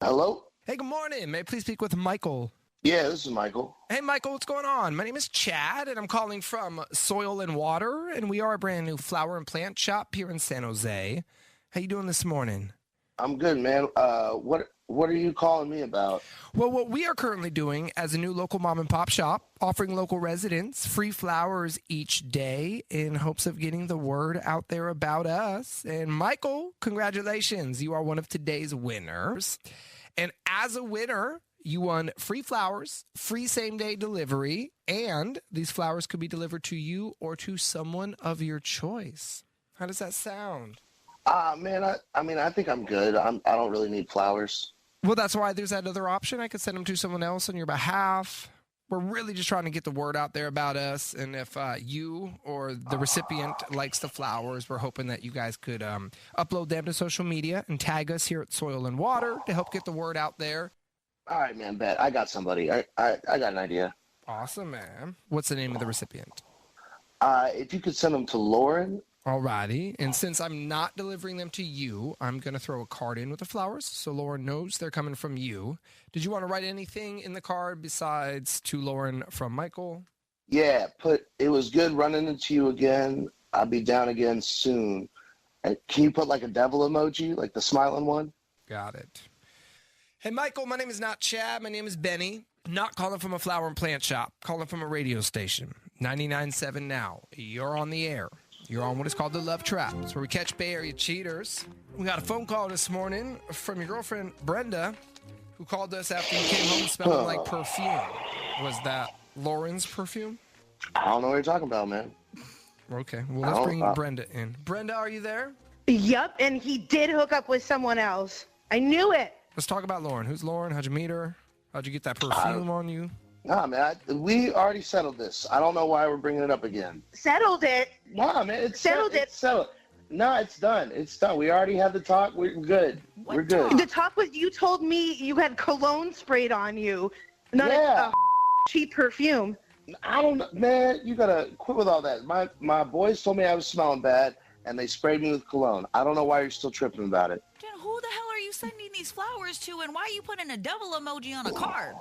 Hello? Hey, good morning. May I please speak with Michael? Yeah, this is Michael. Hey, Michael, what's going on? My name is Chad, and I'm calling from Soil and Water, and we are a brand new flower and plant shop here in San Jose. How you doing this morning? I'm good, man. What are you calling me about? Well, what we are currently doing as a new local mom and pop shop, offering local residents free flowers each day in hopes of getting the word out there about us. And Michael, congratulations. You are one of today's winners. And as a winner, you won free flowers, free same-day delivery, and these flowers could be delivered to you or to someone of your choice. How does that sound? Man, I think I'm good. I don't really need flowers. Well, that's why there's that other option. I could send them to someone else on your behalf. We're really just trying to get the word out there about us. And if you or the recipient likes the flowers, we're hoping that you guys could upload them to social media and tag us here at Soil and Water to help get the word out there. All right, man, bet. I got somebody. I got an idea. Awesome, man. What's the name of the recipient? If you could send them to Lauren. Alrighty. And since I'm not delivering them to you, I'm going to throw a card in with the flowers so Lauren knows they're coming from you. Did you want to write anything in the card besides to Lauren from Michael? Yeah, it was good running into you again. I'll be down again soon. And can you put like a devil emoji, like the smiling one? Got it. Hey, Michael, my name is not Chad. My name is Benny. Not calling from a flower and plant shop. Calling from a radio station. 99.7 now. You're on the air. You're on what is called the Love Trap. It's where we catch Bay Area cheaters. We got a phone call this morning from your girlfriend, Brenda, who called us after you came home smelling like perfume. Was that Lauren's perfume? I don't know what you're talking about, man. Okay, well, let's bring Brenda in. Brenda, are you there? Yep, and he did hook up with someone else. I knew it. Let's talk about Lauren. Who's Lauren? How'd you meet her? How'd you get that perfume on you? Nah, man, we already settled this. I don't know why we're bringing it up again. Settled it? Nah, man, it's settled. No, it's done. It's done. We already had the talk. We're good. We're good. The talk was you told me you had cologne sprayed on you, not a cheap perfume. I don't know, man. You gotta quit with all that. My boys told me I was smelling bad, and they sprayed me with cologne. I don't know why you're still tripping about it. Then who the hell are you sending these flowers to, and why are you putting a devil emoji on a card?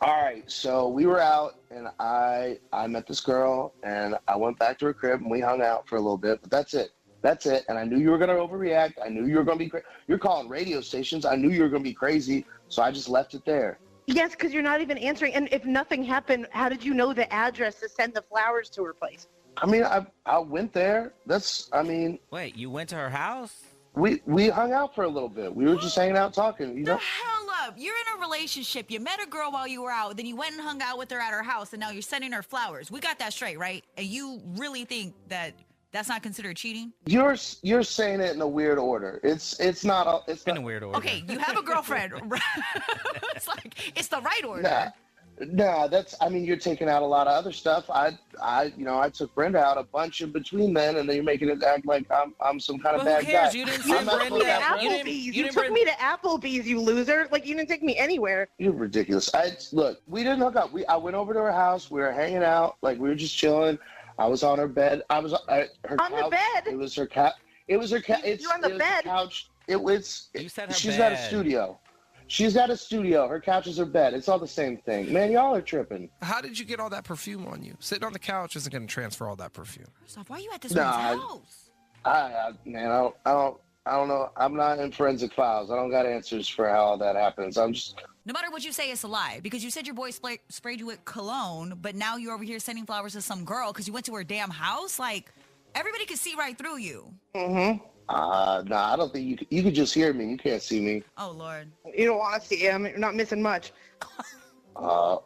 All right, so we were out, and I met this girl, and I went back to her crib, and we hung out for a little bit, but that's it. That's it, and I knew you were going to overreact. I knew you were going to be crazy. You're calling radio stations. I knew you were going to be crazy, so I just left it there. Yes, because you're not even answering, and if nothing happened, how did you know the address to send the flowers to her place? I mean, I went there. Wait, you went to her house? We hung out for a little bit. We were just hanging out talking, you know? The hell up. You're in a relationship. You met a girl while you were out. Then you went and hung out with her at her house, and now you're sending her flowers. We got that straight, right? And you really think that that's not considered cheating? You're saying it in a weird order. It's not in a weird order. Okay, you have a girlfriend. It's the right order. Nah, I mean, you're taking out a lot of other stuff. I took Brenda out a bunch in between then, and then you're making it act like I'm some kind of bad who cares? guy. You didn't You send took me Brenda. to Applebee's. You took me to Applebee's, you loser. Like, you didn't take me anywhere. You're ridiculous. Look, we didn't hook up. I went over to her house. We were hanging out. Like, we were just chilling. I was on her bed. I was her on couch. the bed. It was her cat. It was her cat. You're on the bed. Couch. It was. You said her She's bed. got a studio. She's got a studio. Her couch is her bed. It's all the same thing. Man, y'all are tripping. How did you get all that perfume on you? Sitting on the couch isn't going to transfer all that perfume. So why are you at this man's house? I don't know. I'm not in forensic files. I don't got answers for how all that happens. I'm just. No matter what you say, it's a lie. Because you said your boy sprayed you with cologne, but now you're over here sending flowers to some girl because you went to her damn house? Like, everybody can see right through you. Mm-hmm. Nah, I don't think you could just hear me. You can't see me. Oh, Lord. You don't want to see him. You're not missing much. Man,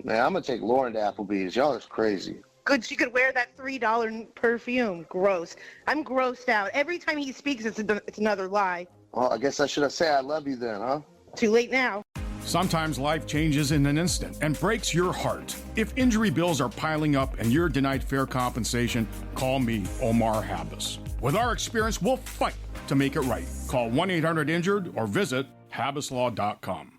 I'm going to take Lauren to Applebee's. Y'all is crazy. Good, she could wear that $3 perfume. Gross. I'm grossed out. Every time he speaks, it's another lie. Well, I guess I should have said I love you then, huh? Too late now. Sometimes life changes in an instant and breaks your heart. If injury bills are piling up and you're denied fair compensation, call me, Omar Habas. With our experience, we'll fight to make it right. Call 1-800-INJURED or visit habaslaw.com.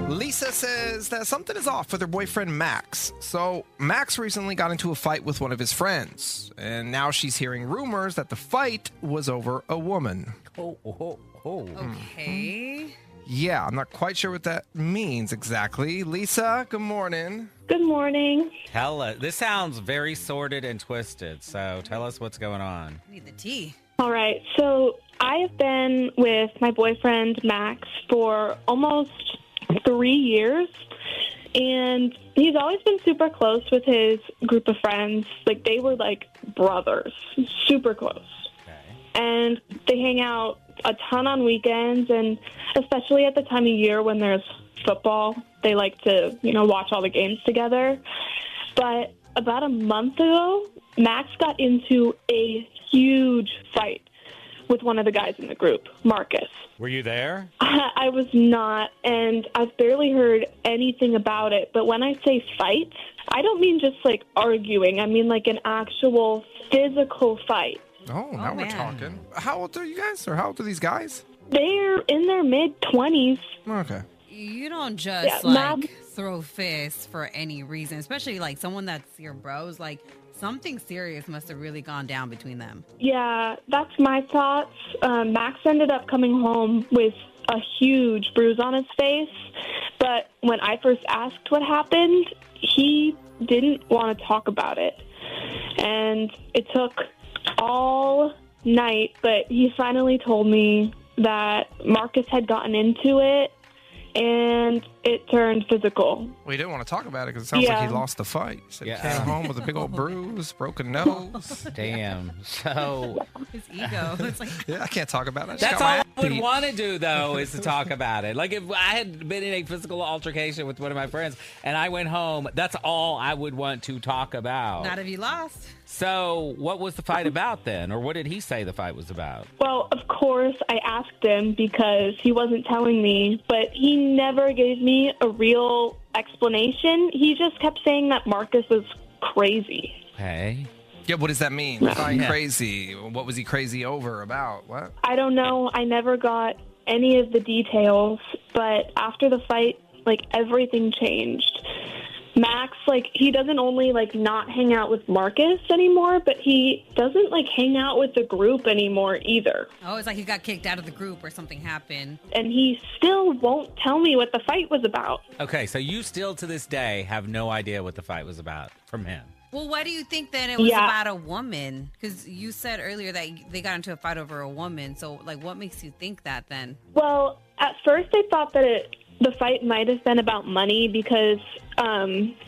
Lisa says that something is off with her boyfriend Max. So Max recently got into a fight with one of his friends, and now she's hearing rumors that the fight was over a woman. Okay. Yeah, I'm not quite sure what that means exactly. Lisa, good morning. Good morning. Tell us. This sounds very sordid and twisted, so tell us what's going on. I need the tea. All right. So I have been with my boyfriend, Max, for almost 3 years. And he's always been super close with his group of friends. Like, they were like brothers, super close. And they hang out a ton on weekends, and especially at the time of year when there's football, they like to, watch all the games together. But about a month ago, Max got into a huge fight with one of the guys in the group, Marcus. Were you there? I was not, and I've barely heard anything about it. But when I say fight, I don't mean just like arguing. I mean like an actual physical fight. Oh, now we're talking. How old are you guys, or how old are these guys? They're in their mid-20s. Okay. You don't just throw fists for any reason, especially like someone that's your bros. Like, something serious must have really gone down between them. Yeah, that's my thoughts. Max ended up coming home with a huge bruise on his face, but when I first asked what happened, he didn't want to talk about it. And it took all night, but he finally told me that Marcus had gotten into it and it turned physical. Well, he didn't want to talk about it because it sounds like he lost the fight. He said he came home with a big old bruise, broken nose. Damn. So his ego. It's like, I can't talk about it. That's all I would want to do, though, is to talk about it. Like, if I had been in a physical altercation with one of my friends and I went home, that's all I would want to talk about. not if you lost. So what was the fight about then? Or what did he say the fight was about? Well, of course, I asked him because he wasn't telling me, but he never gave me a real explanation. He just kept saying that Marcus was crazy. Okay. Yeah, what does that mean? Define crazy. What was he crazy over, about? What? I don't know. I never got any of the details, but after the fight, like, everything changed. Max, like, he doesn't only, like, not hang out with Marcus anymore, but he doesn't, like, hang out with the group anymore either. Oh, it's like he got kicked out of the group or something happened. And he still won't tell me what the fight was about. Okay, so you still to this day have no idea what the fight was about from him. Well, why do you think then it was about a woman? Because you said earlier that they got into a fight over a woman. So, like, what makes you think that then? Well, at first I thought that the fight might have been about money because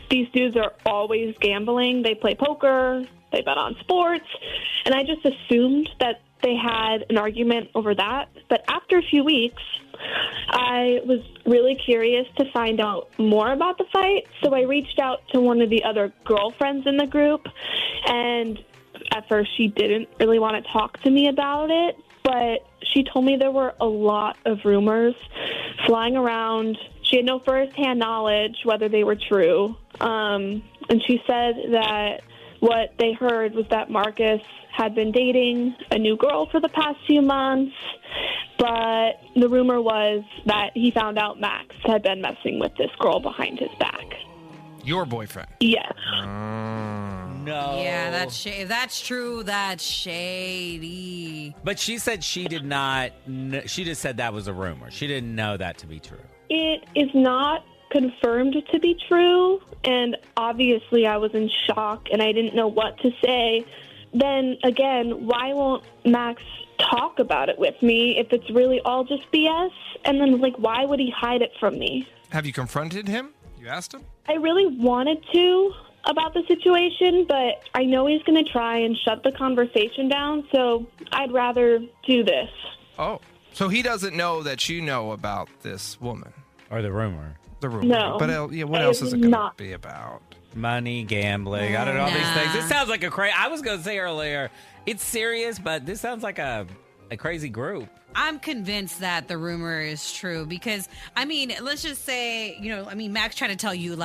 these dudes are always gambling. They play poker, they bet on sports, and I just assumed that they had an argument over that. But after a few weeks, I was really curious to find out more about the fight, so I reached out to one of the other girlfriends in the group, and at first she didn't really want to talk to me about it, but she told me there were a lot of rumors flying around. She had no firsthand knowledge whether they were true. And she said that what they heard was that Marcus had been dating a new girl for the past few months, but the rumor was that he found out Max had been messing with this girl behind his back. Your boyfriend? Yes. No. Yeah, if that's true, that's shady. But she said she did not. She just said that was a rumor. She didn't know that to be true. It is not confirmed to be true, and obviously I was in shock and I didn't know what to say. Then again, why won't Max talk about it with me if it's really all just BS? And then, why would he hide it from me? Have you confronted him? You asked him? I really wanted to about the situation, but I know he's going to try and shut the conversation down, so I'd rather do this. Oh, so he doesn't know that you know about this woman? Or the rumor. The rumor. No. But what else is it going to be about? Money, gambling, I don't know, all these things. This sounds like I was going to say earlier, it's serious, but this sounds like a crazy group. I'm convinced that the rumor is true because, let's just say, Max tried to tell you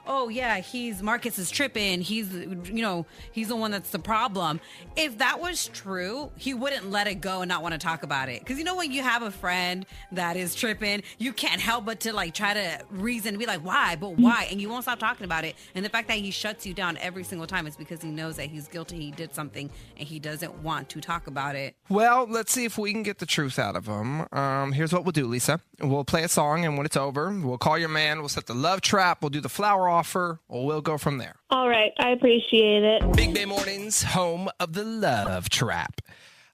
oh yeah, Marcus is tripping. He's the one that's the problem. If that was true, he wouldn't let it go and not want to talk about it. Because when you have a friend that is tripping, you can't help but to try to reason, be like, why? But why? And you won't stop talking about it. And the fact that he shuts you down every single time is because he knows that he's guilty. He did something and he doesn't want to talk about it. Well, let's see if we can get the truth out of him. Here's what we'll do, Lisa. We'll play a song, and when it's over, we'll call your man. We'll set the love trap. We'll do the flower offer. Or we'll go from there. All right. I appreciate it. Big Bay Mornings, home of the love trap.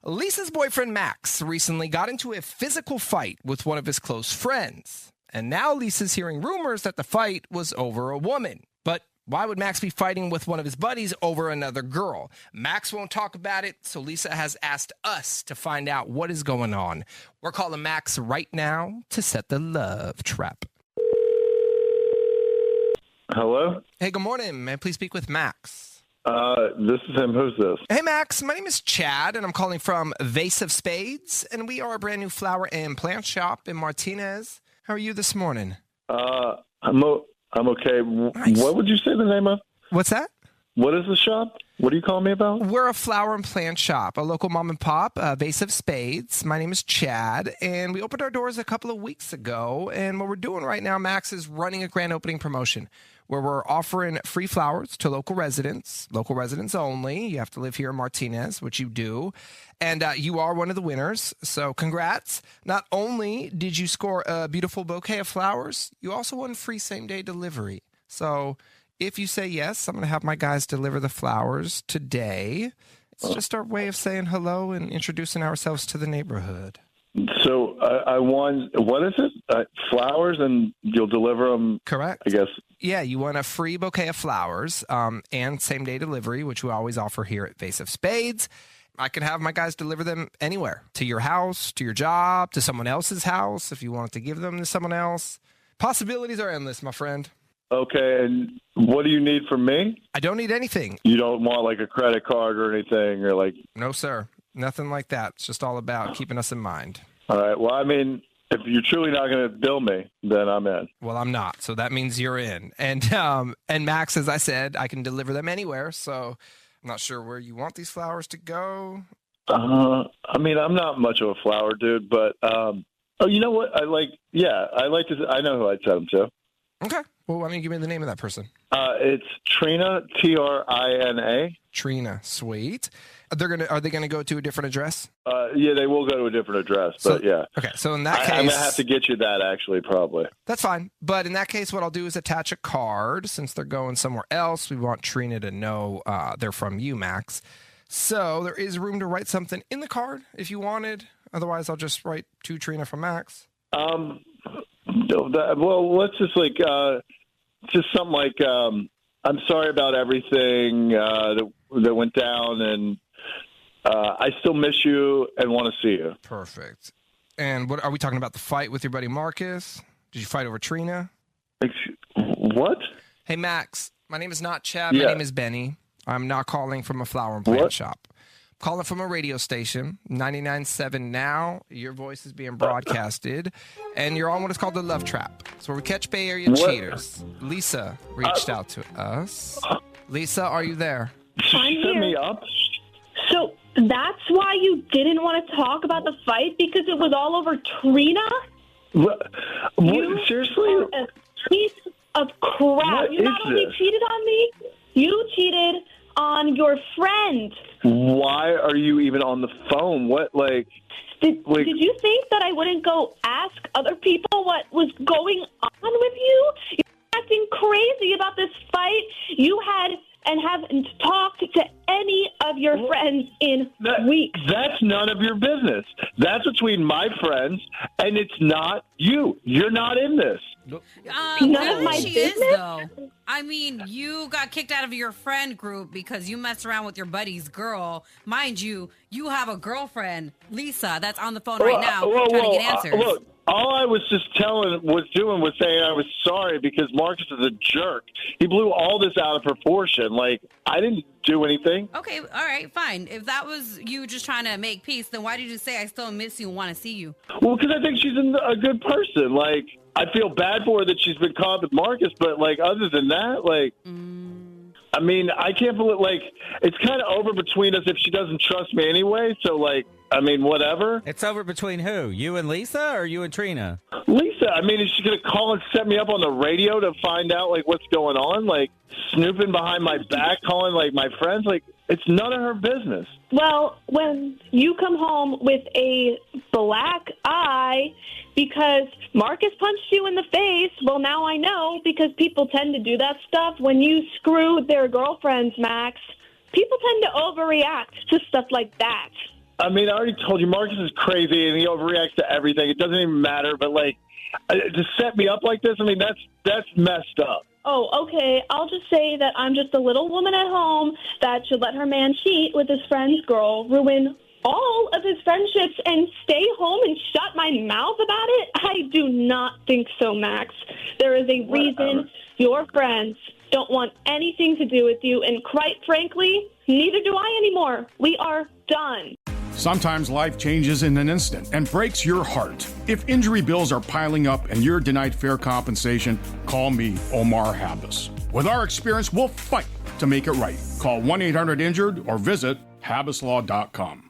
Lisa's boyfriend, Max, recently got into a physical fight with one of his close friends. And now Lisa's hearing rumors that the fight was over a woman. But why would Max be fighting with one of his buddies over another girl? Max won't talk about it, so Lisa has asked us to find out what is going on. We're calling Max right now to set the love trap. Hello? Hey, good morning. May I please speak with Max? This is him. Who's this? Hey, Max. My name is Chad, and I'm calling from Vase of Spades, and we are a brand new flower and plant shop in Martinez. How are you this morning? I'm okay. Nice. What would you say the name of? What's that? What is the shop? What are you calling me about? We're a flower and plant shop, a local mom and pop, Vase of Spades. My name is Chad, and we opened our doors a couple of weeks ago. And what we're doing right now, Max, is running a grand opening promotion where we're offering free flowers to local residents only. You have to live here in Martinez, which you do. And you are one of the winners, so congrats. Not only did you score a beautiful bouquet of flowers, you also won free same-day delivery. So if you say yes, I'm going to have my guys deliver the flowers today. It's just our way of saying hello and introducing ourselves to the neighborhood. So I won, what is it? Flowers, and you'll deliver them? Correct. I guess. Yeah, you won a free bouquet of flowers and same-day delivery, which we always offer here at Vase of Spades. I can have my guys deliver them anywhere, to your house, to your job, to someone else's house, if you want to give them to someone else. Possibilities are endless, my friend. Okay, and what do you need from me? I don't need anything. You don't want a credit card or anything, or No, sir. Nothing like that. It's just all about keeping us in mind. All right. Well, if you're truly not going to bill me, then I'm in. Well, I'm not, so that means you're in. And Max, as I said, I can deliver them anywhere, so I'm not sure where you want these flowers to go. I'm not much of a flower dude, but you know what? I know who I'd send them to. Okay. Well, why don't you give me the name of that person? It's Trina, Trina. Trina, sweet. Are they gonna go to a different address? Yeah, they will go to a different address, but yeah. Okay, so in that case, I'm gonna have to get you that actually, probably. That's fine. But in that case, what I'll do is attach a card. Since they're going somewhere else, we want Trina to know they're from you, Max. So there is room to write something in the card if you wanted. Otherwise, I'll just write to Trina from Max. Well, let's just just something like, I'm sorry about everything that went down, and I still miss you and want to see you. Perfect. And what are we talking about? The fight with your buddy Marcus? Did you fight over Trina? What? Hey, Max, my name is not Chad. Yeah. My name is Benny. I'm not calling from a flower and plant shop. calling from a radio station, 99.7 now. Your voice is being broadcasted, and you're on what is called the Love Trap. It's where we catch Bay Area cheaters. Lisa reached out to us. Lisa, are you there? She set me up. So that's why you didn't want to talk about the fight, because it was all over Trina? What, seriously? Are a piece of crap. What You not is only this? cheated on me, you cheated on your friend. Why are you even on the phone? What, like... Did you think that I wouldn't go ask other people what was going on with you? You're acting crazy about this fight. You had and haven't talked to any of your friends in weeks. That's none of your business. That's between my friends, and it's not you. You're not in this. None of my She business? is, though. I mean, you got kicked out of your friend group because you messed around with your buddy's girl. Mind you, you have a girlfriend, Lisa, that's on the phone right now trying to get answers. Look, all I was just was saying I was sorry because Marcus is a jerk. He blew all this out of proportion. Like, I didn't do anything. Okay, all right, fine. If that was you just trying to make peace, then why did you say I still miss you and want to see you? Well, because I think she's a good person. Like, I feel bad for her that she's been caught with Marcus, but, like, other than that, like... I mean, I can't believe, like, it's kind of over between us if she doesn't trust me anyway, so, like, I mean, whatever. It's over between who? You and Lisa or you and Trina? Lisa, I mean, is she going to call and set me up on the radio to find out, like, what's going on? Like, snooping behind my back, calling, like, my friends? Like, it's none of her business. Well, when you come home with a black eye because Marcus punched you in the face, well, now I know, because people tend to do that stuff when you screw their girlfriends, Max. People tend to overreact to stuff like that. I mean, I already told you, Marcus is crazy, and he overreacts to everything. It doesn't even matter, but, like, to set me up like this, I mean, that's messed up. Oh, okay. I'll just say that I'm just a little woman at home that should let her man cheat with his friend's girl, ruin all of his friendships, and stay home and shut my mouth about it? I do not think so, Max. There is a reason your friends don't want anything to do with you, and quite frankly, neither do I anymore. We are done. Sometimes life changes in an instant and breaks your heart. If injury bills are piling up and you're denied fair compensation, call me, Omar Habas. With our experience, we'll fight to make it right. Call 1-800-INJURED or visit habaslaw.com.